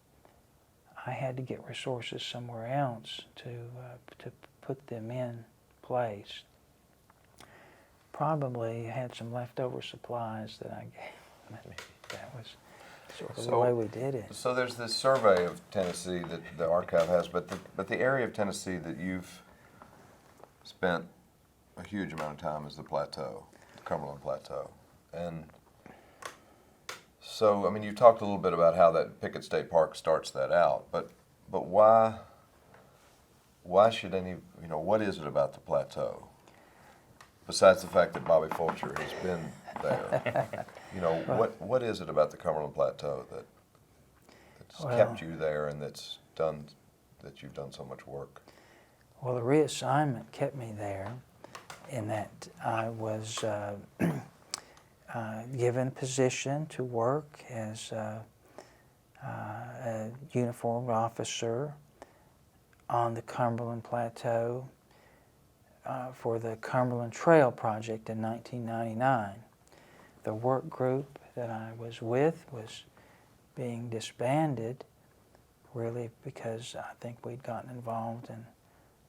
I had to get resources somewhere else to put them in place. Probably had some leftover supplies that I gave. That was sort of the way we did it.
So there's this survey of Tennessee that the archive has, but the area of Tennessee that you've spent a huge amount of time is the plateau, the Cumberland Plateau. And so, I mean, you talked a little bit about how that Pickett State Park starts that out, but why should what is it about the plateau? Besides the fact that Bobby Fulcher has been there, what is it about the Cumberland Plateau that's kept you there and that you've done so much work?
Well, the reassignment kept me there in that I was given a position to work as a uniformed officer on the Cumberland Plateau for the Cumberland Trail Project in 1999. The work group that I was with was being disbanded, really because I think we'd gotten involved in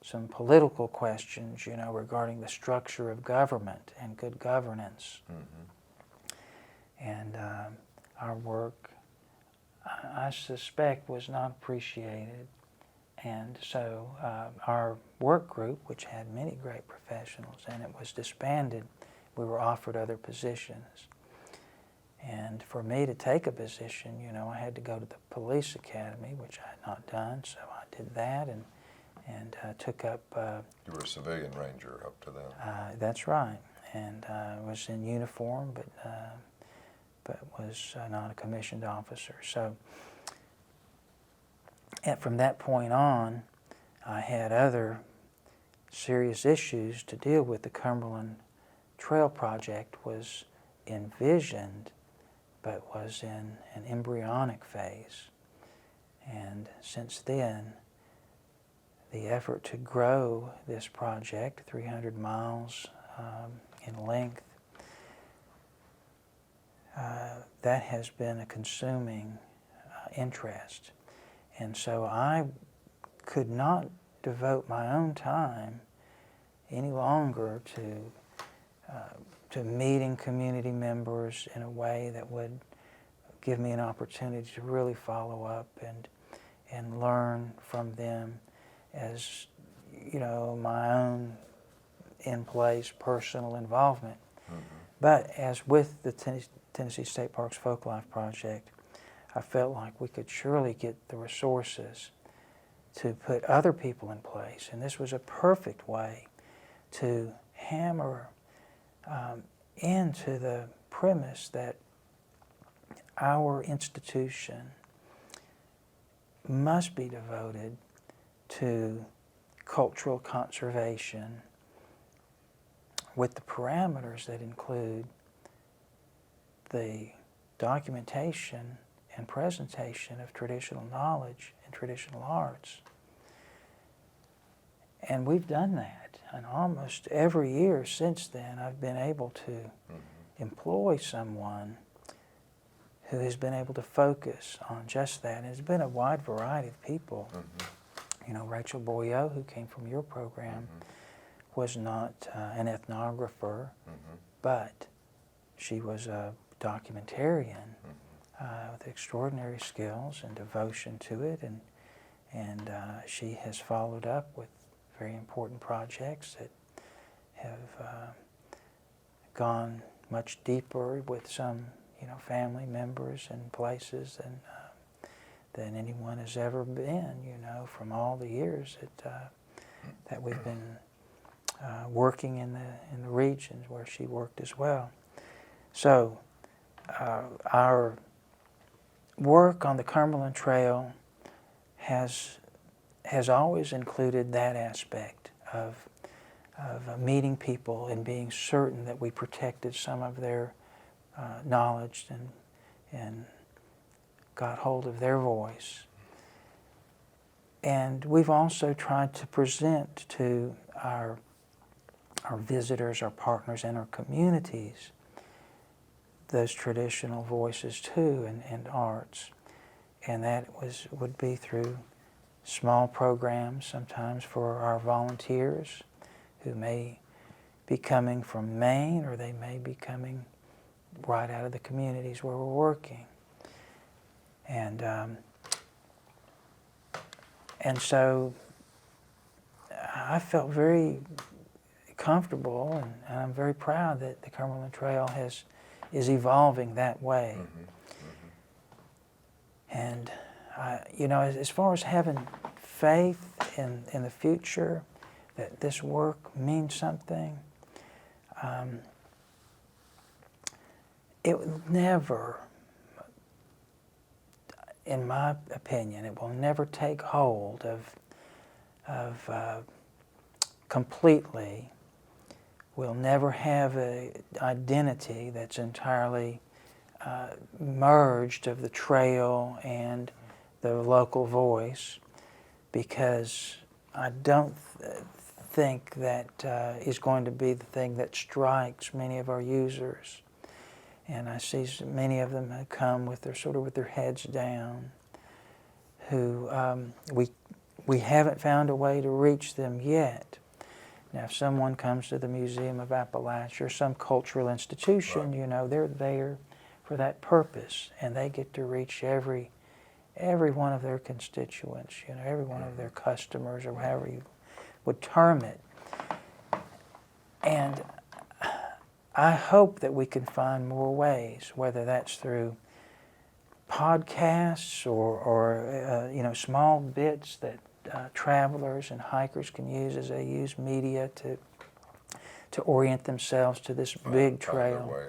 some political questions, regarding the structure of government and good governance. And our work, I suspect, was not appreciated. And so our work group, which had many great professionals, and it was disbanded. We were offered other positions. And for me to take a position, I had to go to the police academy, which I had not done, so I did that and took up...
You were a civilian ranger up to then.
That's right. And was in uniform, but was not a commissioned officer. So from that point on, I had other serious issues to deal with. The Cumberland Trail Project was envisioned, but was in an embryonic phase. And since then, the effort to grow this project, 300 miles in length, that has been a consuming interest. And so I could not devote my own time any longer to meeting community members in a way that would give me an opportunity to really follow up and learn from them as, my own in-place personal involvement. But as with the Tennessee State Park's Folklife project, I felt like we could surely get the resources to put other people in place. And this was a perfect way to hammer into the premise that our institution must be devoted to cultural conservation with the parameters that include the documentation and presentation of traditional knowledge and traditional arts. And we've done that. And almost every year since then, I've been able to employ someone who has been able to focus on just that. And it's been a wide variety of people. Rachel Boyo, who came from your program, was not an ethnographer, but she was a documentarian with extraordinary skills and devotion to it, and she has followed up with very important projects that have gone much deeper with some, family members and places than anyone has ever been, from all the years that we've been working in the regions where she worked as well. So our work on the Cumberland Trail has always included that aspect of meeting people and being certain that we protected some of their knowledge and got hold of their voice. And we've also tried to present to our visitors, our partners, and our communities those traditional voices too, and arts. And that would be through small programs, sometimes for our volunteers who may be coming from Maine, or they may be coming right out of the communities where we're working. And so I felt very comfortable, and I'm very proud that the Cumberland Trail is evolving that way. And as far as having faith in the future, that this work means something, it will never, in my opinion, it will never take hold of completely. We'll never have an identity that's entirely merged of the trail and the local voice, because I don't think that is going to be the thing that strikes many of our users. And I see many of them who come with their heads down, who we haven't found a way to reach them yet. Now, if someone comes to the Museum of Appalachia or some cultural institution,
Right.
They're there for that purpose, and they get to reach every one of their constituents, every one of their customers, or however you would term it. And I hope that we can find more ways, whether that's through podcasts or small bits that travelers and hikers can use as they use media to orient themselves to this big trail,
Find their way.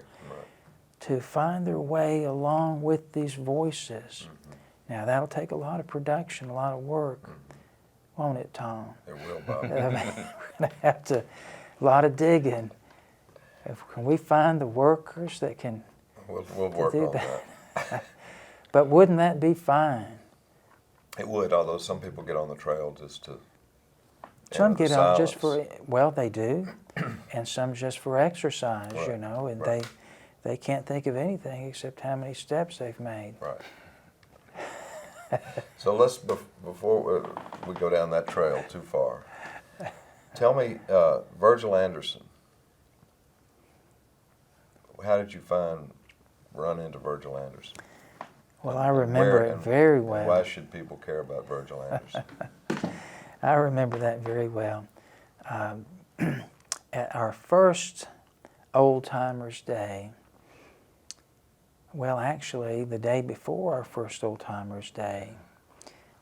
to find their way along with these voices. Now, that'll take a lot of production, a lot of work, won't it, Tom?
It will, Bob.
We're going to have a lot of digging. Can we find the workers that can
We'll work
do
on that.
But wouldn't that be fine?
It would, although some people get on the trail just to.
Some get out just
silence.
they do, and some just for exercise,
Right,
and
right.
they can't think of anything except how many steps they've made.
Right. So let's, before we go down that trail too far, tell me, Virgil Anderson, how did you run into Virgil Anderson?
Well, I remember
Where
it
and
very well.
Why should people care about Virgil Anderson?
I remember that very well. At our first Old Timers Day, well, actually, the day before our first Old Timers Day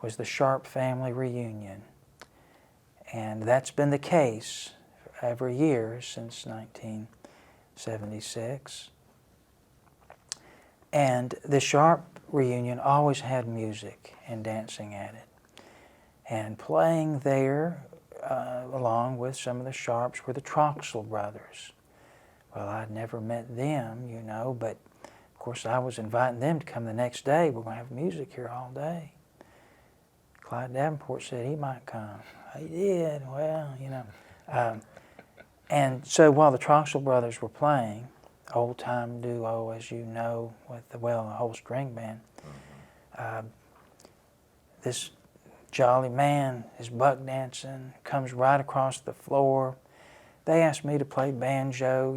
was the Sharp family reunion. And that's been the case every year since 1976. And the Sharp reunion always had music and dancing at it. And playing there, along with some of the Sharps, were the Troxel brothers. Well, I'd never met them, but of course I was inviting them to come the next day. We're going to have music here all day. Clyde Davenport said he might come. He did, well, And so while the Troxel brothers were playing, old-time duo, as you know, with the whole string band, this jolly man is buck dancing, comes right across the floor. They asked me to play banjo,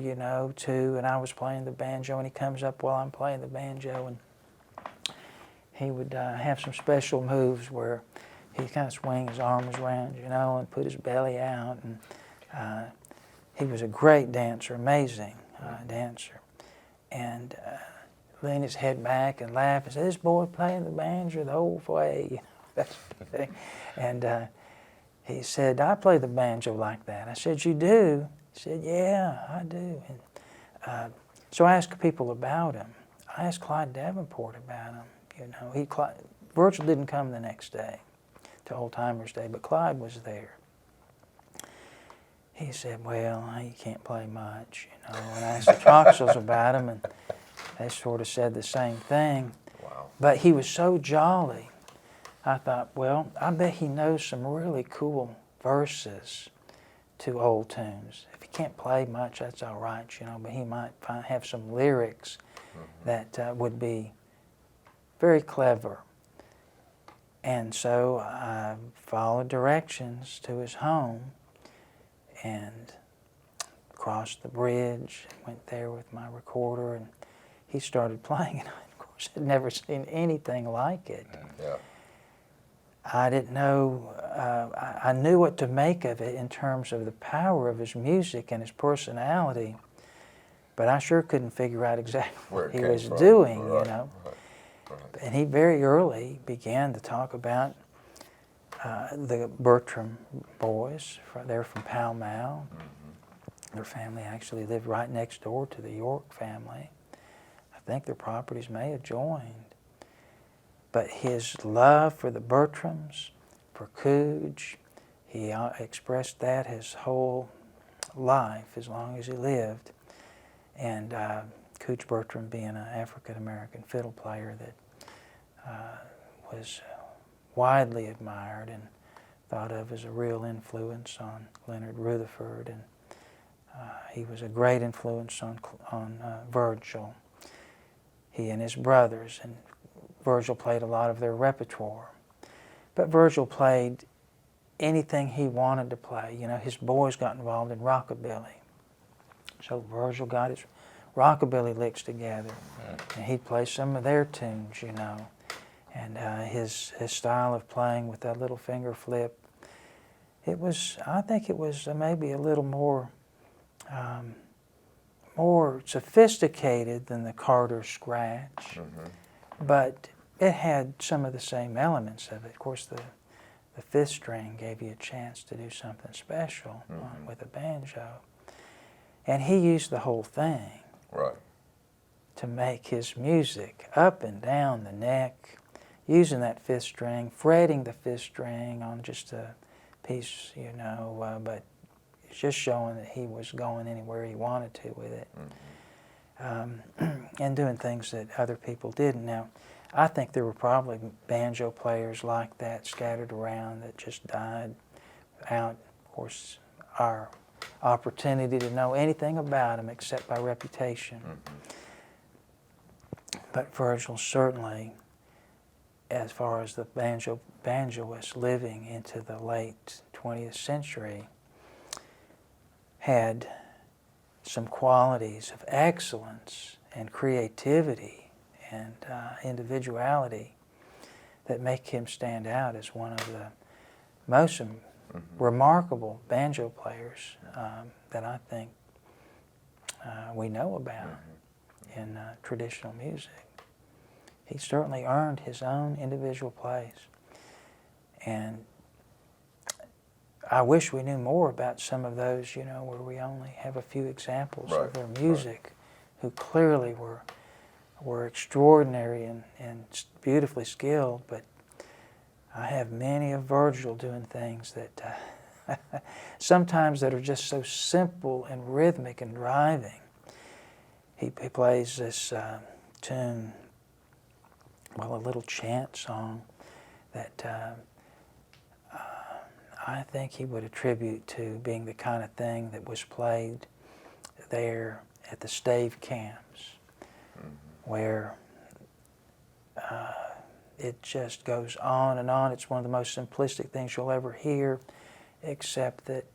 too, and I was playing the banjo, and he comes up while I'm playing the banjo, and he would have some special moves where he'd kind of swing his arms around, and put his belly out, and he was a great dancer, amazing dancer, and lean his head back and laugh and say, "This boy playing the banjo the whole way." That's the thing. And he said, "I play the banjo like that." I said, "You do?" He said, "Yeah, I do." And so I asked people about him. I asked Clyde Davenport about him. Virgil didn't come the next day to Old Timers Day, but Clyde was there. He said, "Well, he can't play much." And I asked the Troxels about him, and they sort of said the same thing.
Wow.
But he was so jolly. I thought, well, I bet he knows some really cool verses to old tunes. If he can't play much, that's all right, but he might have some lyrics that would be very clever. And so I followed directions to his home and crossed the bridge, went there with my recorder, and he started playing, and I, of course, had never seen anything like it.
Yeah.
I didn't know, I knew what to make of it in terms of the power of his music and his personality, but I sure couldn't figure out exactly
Where
what
it
he
came
was
from.
doing,
Right, right.
And he very early began to talk about the Bertram boys. They're from Pall Mall. Their family actually lived right next door to the York family. I think their properties may have joined. But his love for the Bertrams, for Cooge, he expressed that his whole life, as long as he lived. And Cooch Bertram being an African-American fiddle player that was widely admired and thought of as a real influence on Leonard Rutherford, and he was a great influence on Virgil. He and his brothers, and Virgil played a lot of their repertoire. But Virgil played anything he wanted to play. You know, his boys got involved in rockabilly. So Virgil got his rockabilly licks together, and he'd play some of their tunes, you know. And his style of playing with that little finger flip, I think it was maybe a little more sophisticated than the Carter scratch, but it had some of the same elements of it. Of course, the fifth string gave you a chance to do something special with a banjo. And he used the whole thing to make his music, up and down the neck, using that fifth string, fretting the fifth string on just a piece, you know, but it's just showing that he was going anywhere he wanted to with it, and doing things that other people didn't. Now, I think there were probably banjo players like that scattered around that just died out. Of course, our opportunity to know anything about them except by reputation. But Virgil certainly, as far as the banjoist living into the late 20th century, had some qualities of excellence and creativity and individuality that make him stand out as one of the most remarkable banjo players that I think we know about in traditional music. He certainly earned his own individual place. And I wish we knew more about some of those, you know, where we only have a few examples of their music, who clearly were extraordinary and beautifully skilled. But I have many of Virgil doing things that sometimes that are just so simple and rhythmic and driving. He plays this tune, well, a little chant song that I think he would attribute to being the kind of thing that was played there at the stave camps, where it just goes on and on. It's one of the most simplistic things you'll ever hear, except that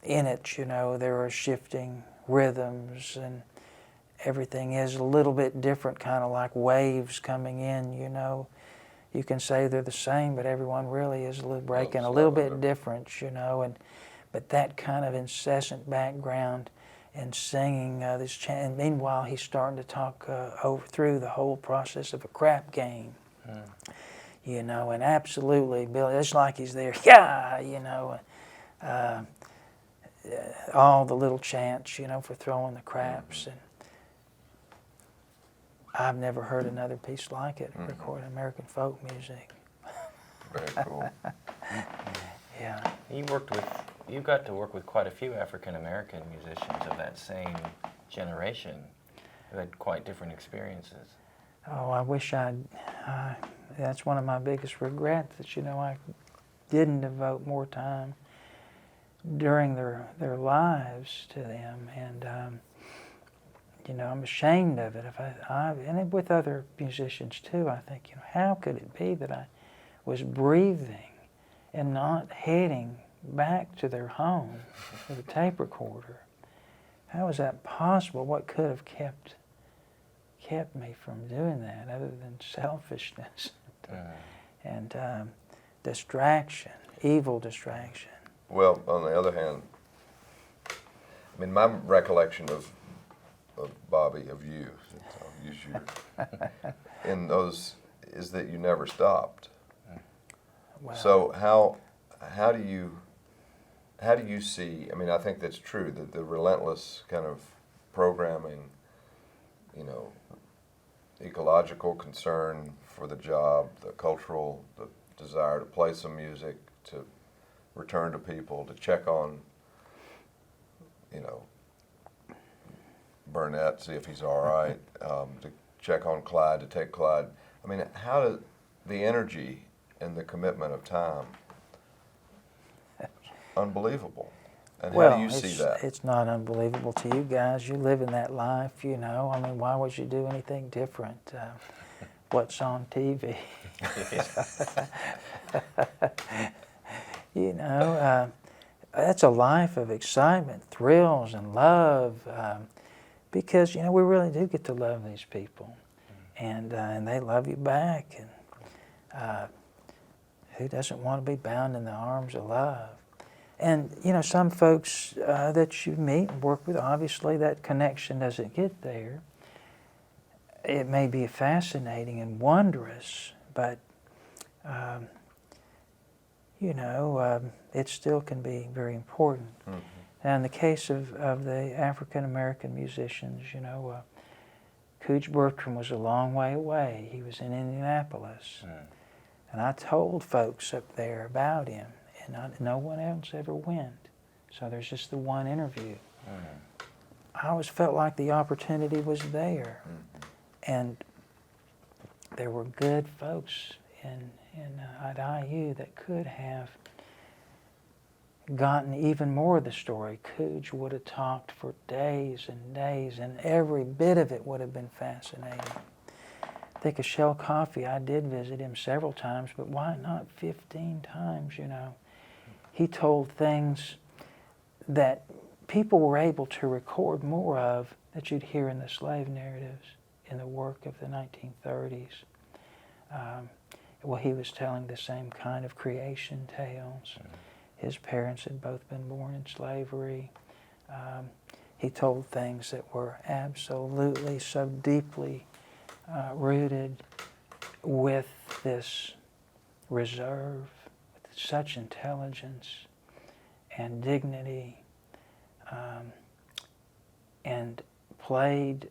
in it, you know, there are shifting rhythms and everything is a little bit different, kind of like waves coming in, you know. You can say they're the same, but everyone really is breaking a little bit different, you know. But that kind of incessant background and singing this chant, and meanwhile he's starting to talk through the whole process of a crap game, you know, and absolutely, Billy, it's like he's there, you know, all the little chants, you know, for throwing the craps. And I've never heard another piece like it recorded American folk music.
Very cool.
Yeah.
You got to work with quite a few African American musicians of that same generation who had quite different experiences.
Oh, I wish that's one of my biggest regrets, that, you know, I didn't devote more time during their lives to them. And you know, I'm ashamed of it. And with other musicians too, I think, you know, how could it be that I was breathing and not heading back to their home with a tape recorder? How is that possible? What could have kept me from doing that, other than selfishness and distraction, evil distraction?
Well, on the other hand, I mean, my recollection of Bobby, of you, I'll use you, in those, is that you never stopped. Wow. So how do you see, I mean, I think that's true, that the relentless kind of programming, you know, ecological concern for the job, the cultural, the desire to play some music, to return to people, to check on, you know, Burnett, see if he's all right, to check on Clyde, to take Clyde. I mean, how does the energy and the commitment of time, unbelievable. And
Well,
how do you see that?
it's not unbelievable to you guys. You live in that life, you know. I mean, why would you do anything different? What's on TV? You know, that's a life of excitement, thrills, and love, because, you know, we really do get to love these people, and they love you back, and who doesn't want to be bound in the arms of love? And, you know, some folks that you meet and work with, obviously that connection doesn't get there. It may be fascinating and wondrous, but, you know, it still can be very important. Mm-hmm. Now, in the case of the African-American musicians, you know, Cooge Bertram was a long way away. He was in Indianapolis. Mm. And I told folks up there about him, and no one else ever went. So there's just the one interview. Mm. I always felt like the opportunity was there. Mm-hmm. And there were good folks at IU that could have gotten even more of the story. Cooge would have talked for days and days, and every bit of it would have been fascinating. I think of Shell Coffey, I did visit him several times, but why not 15 times, you know? He told things that people were able to record more of that you'd hear in the slave narratives in the work of the 1930s. Well, he was telling the same kind of creation tales. His parents had both been born in slavery. He told things that were absolutely so deeply rooted with this reserve, with such intelligence and dignity, and played,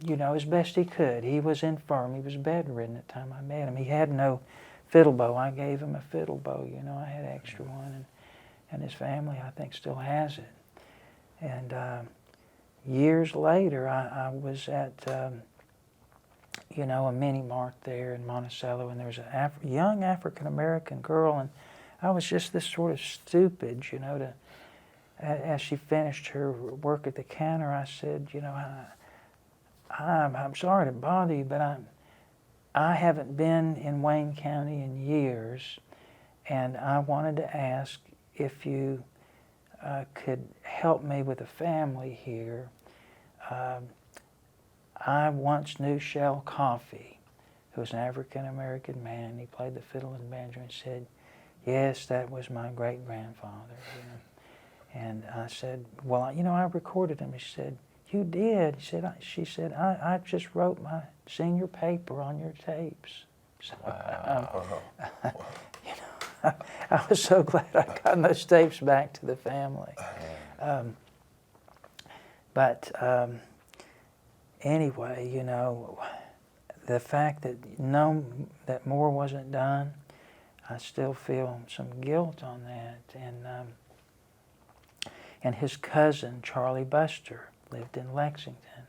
you know, as best he could. He was infirm. He was bedridden at the time I met him. He had no fiddle bow. I gave him a fiddle bow, you know. I had an extra one, and his family, I think, still has it. And years later, I was at, you know, a mini mart there in Monticello, and there was a young African-American girl, and I was just this sort of stupid, you know, as she finished her work at the counter, I said, you know, I'm sorry to bother you, but I haven't been in Wayne County in years, and I wanted to ask if you could help me with a family here. I once knew Shell Coffey, who was an African-American man. He played the fiddle and banjo, and said, yes, that was my great-grandfather. You know? And I said, well, you know, I recorded him. He said, you did? She said, I just wrote my senior paper on your tapes. So,
Wow.
you know, I was so glad I got those tapes back to the family. Anyway, you know, the fact that more wasn't done, I still feel some guilt on that. And his cousin, Charlie Buster, lived in Lexington.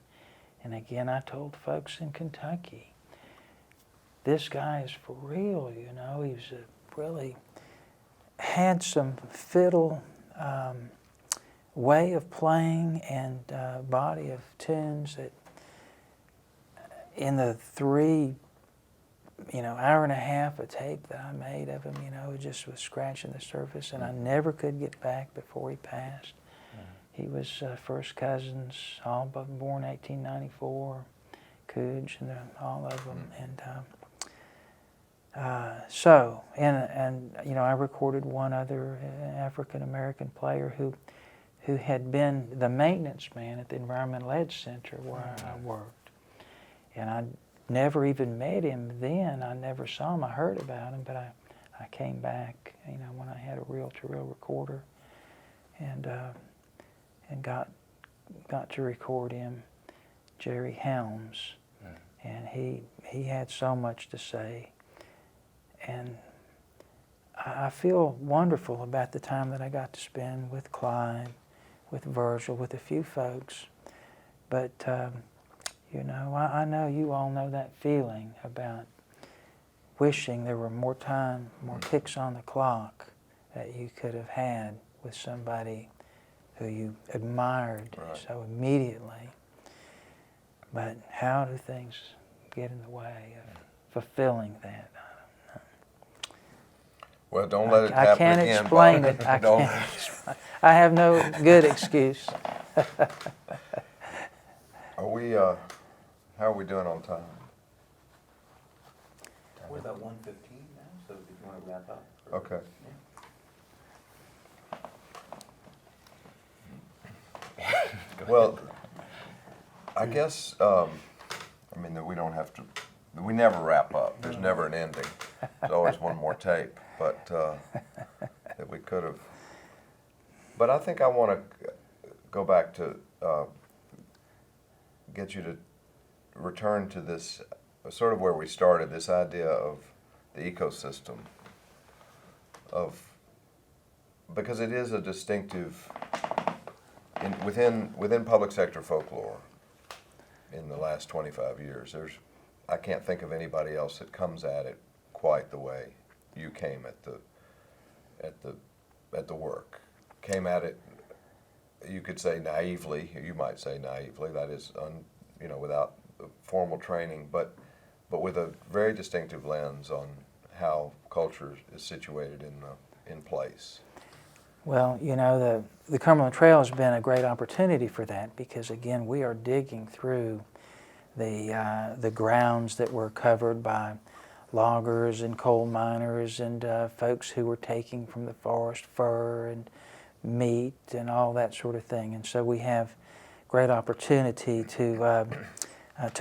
And again, I told folks in Kentucky, this guy is for real, you know. He's really had some fiddle way of playing and body of tunes that in the 3, you know, hour and a half of tape that I made of him, you know, just was scratching the surface, and I never could get back before he passed. He was first cousins, all of them born 1894, Cooge, and all of them. And you know, I recorded one other African-American player who had been the maintenance man at the Environmental Ed Center where I worked. And I never even met him then. I never saw him. I heard about him, but I came back, you know, when I had a reel-to-reel recorder, and got to record him, Jerry Helms, and he had so much to say, and I feel wonderful about the time that I got to spend with Clyde, with Virgil, with a few folks But, you know, I know you all know that feeling about wishing there were more time, more ticks on the clock that you could have had with somebody who you admired so immediately. But how do things get in the way of fulfilling that?
Well, don't let it happen
I can't
again,
explain
Bob.
it. I
Don't.
can't explain. I have no good excuse.
Are we, how are we doing on time?
We're about 1:15 now, so if you want to wrap up.
Okay. Well, I guess, I mean, that we don't have to, we never wrap up. There's never an ending. There's always one more tape, but that we could have. But I think I want to go back to get you to return to this, sort of where we started, this idea of the ecosystem because it is a distinctive within public sector folklore in the last 25 years. I can't think of anybody else that comes at it quite the way you came at the work. Came at it, you could say naively, you might say naively, that is without formal training, but with a very distinctive lens on how culture is situated in place.
Well, you know, the Cumberland Trail has been a great opportunity for that because, again, we are digging through the grounds that were covered by loggers and coal miners and folks who were taking from the forest fur and meat and all that sort of thing. And so we have great opportunity to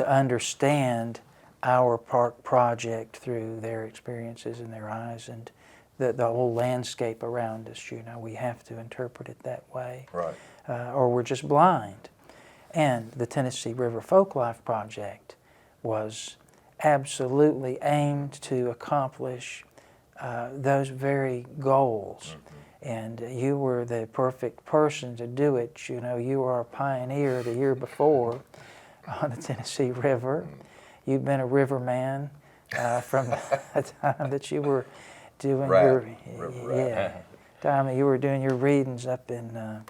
understand our park project through their experiences and their eyes and the whole landscape around us. You know, we have to interpret it that way,
Right.
Or we're just blind. And the Tennessee River Folklife Project was absolutely aimed to accomplish those very goals. And you were the perfect person to do it. You know, you were a pioneer the year before on the Tennessee River. You've been a riverman from the time that you were doing time that you were doing your readings up in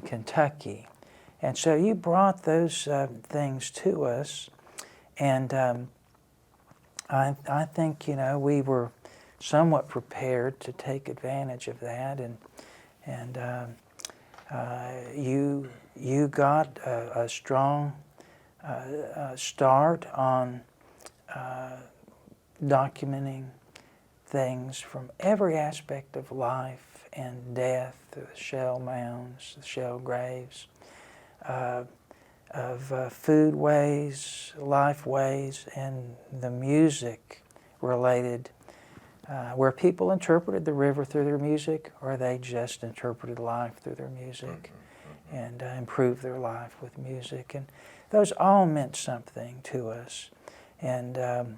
Kentucky. And so you brought those things to us, and I think, you know, we were somewhat prepared to take advantage of that, and you got a strong start on documenting things from every aspect of life and death, the shell mounds, the shell graves, of foodways, lifeways, and the music related, where people interpreted the river through their music, or they just interpreted life through their music and improved their life with music. And those all meant something to us. And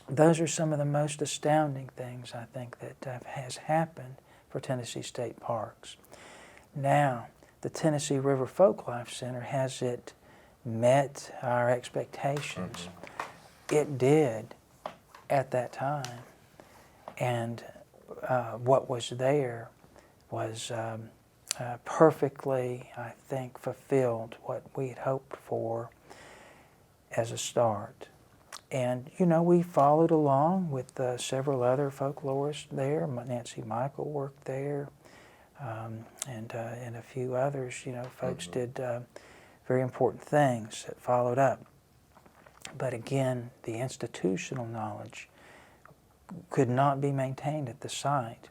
those are some of the most astounding things, I think, that has happened for Tennessee State Parks. Now, the Tennessee River Folklife Center, has it met our expectations? It did at that time. And what was there was perfectly, I think, fulfilled what we had hoped for as a start. And, you know, we followed along with several other folklorists there. Nancy Michael worked there, and a few others. You know, folks did very important things that followed up. But again, the institutional knowledge could not be maintained at the site.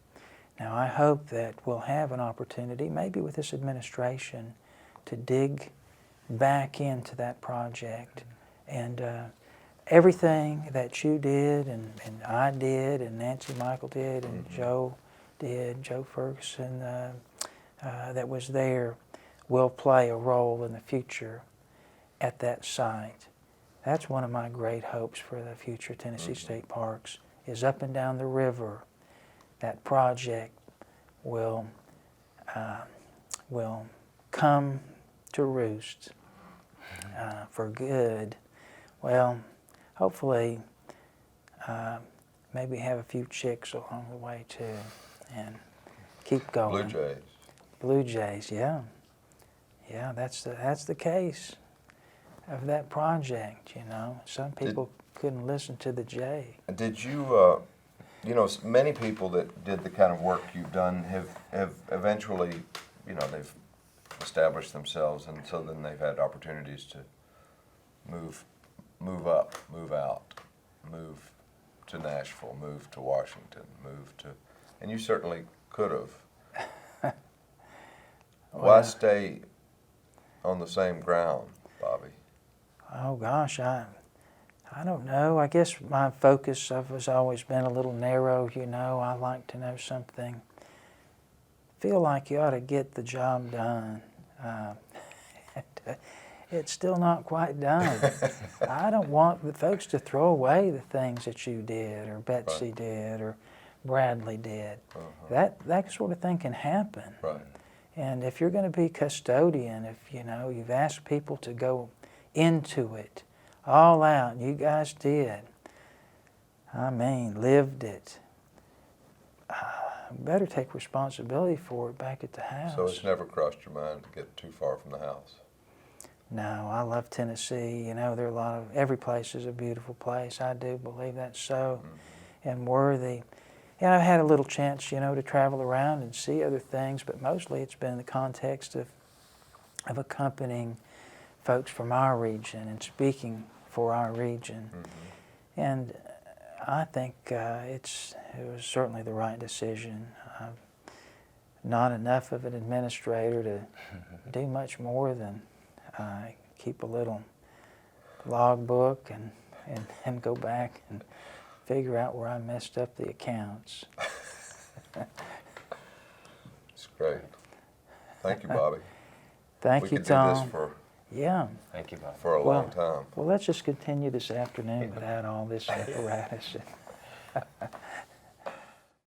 Now, I hope that we'll have an opportunity, maybe with this administration, to dig back into that project. And everything that you did, and I did, and Nancy Michael did, and Joe did, Joe Ferguson, that was there, will play a role in the future at that site. That's one of my great hopes for the future Tennessee State Parks, is up and down the river, that project will come to roost for good. Well, hopefully, maybe have a few chicks along the way too, and keep going.
Blue Jays.
Blue Jays, yeah. Yeah, that's the case of that project, you know. Some people couldn't listen to the Jay.
Did you, you know, many people that did the kind of work you've done have eventually, you know, they've established themselves, and so then they've had opportunities to move up, move out, move to Nashville, move to Washington, move to, and you certainly could have. Why stay on the same ground, Bobby?
Oh gosh, I don't know. I guess my focus has always been a little narrow, you know. I like to know something. Feel like you ought to get the job done. It's still not quite done. I don't want the folks to throw away the things that you did, or Betsy did, or Bradley did. That sort of thing can happen.
Right.
And if you're going to be custodian, if you know you've asked people to go into it, all out, and you guys did. I mean, lived it. Better take responsibility for it back at the house.
So it's never crossed your mind to get too far from the house?
No, I love Tennessee. You know, there are a lot of, every place is a beautiful place. I do believe that's so, and worthy. And I've had a little chance, you know, to travel around and see other things, but mostly it's been in the context of accompanying folks from our region and speaking for our region. And I think it was certainly the right decision. Not enough of an administrator to do much more than keep a little log book and go back and figure out where I messed up the accounts.
It's great. Thank you, Bobby.
Thank you, Tom.
We could do this for,
yeah.
Thank you, Bob.
for a long time.
Well, let's just continue this afternoon without all this apparatus.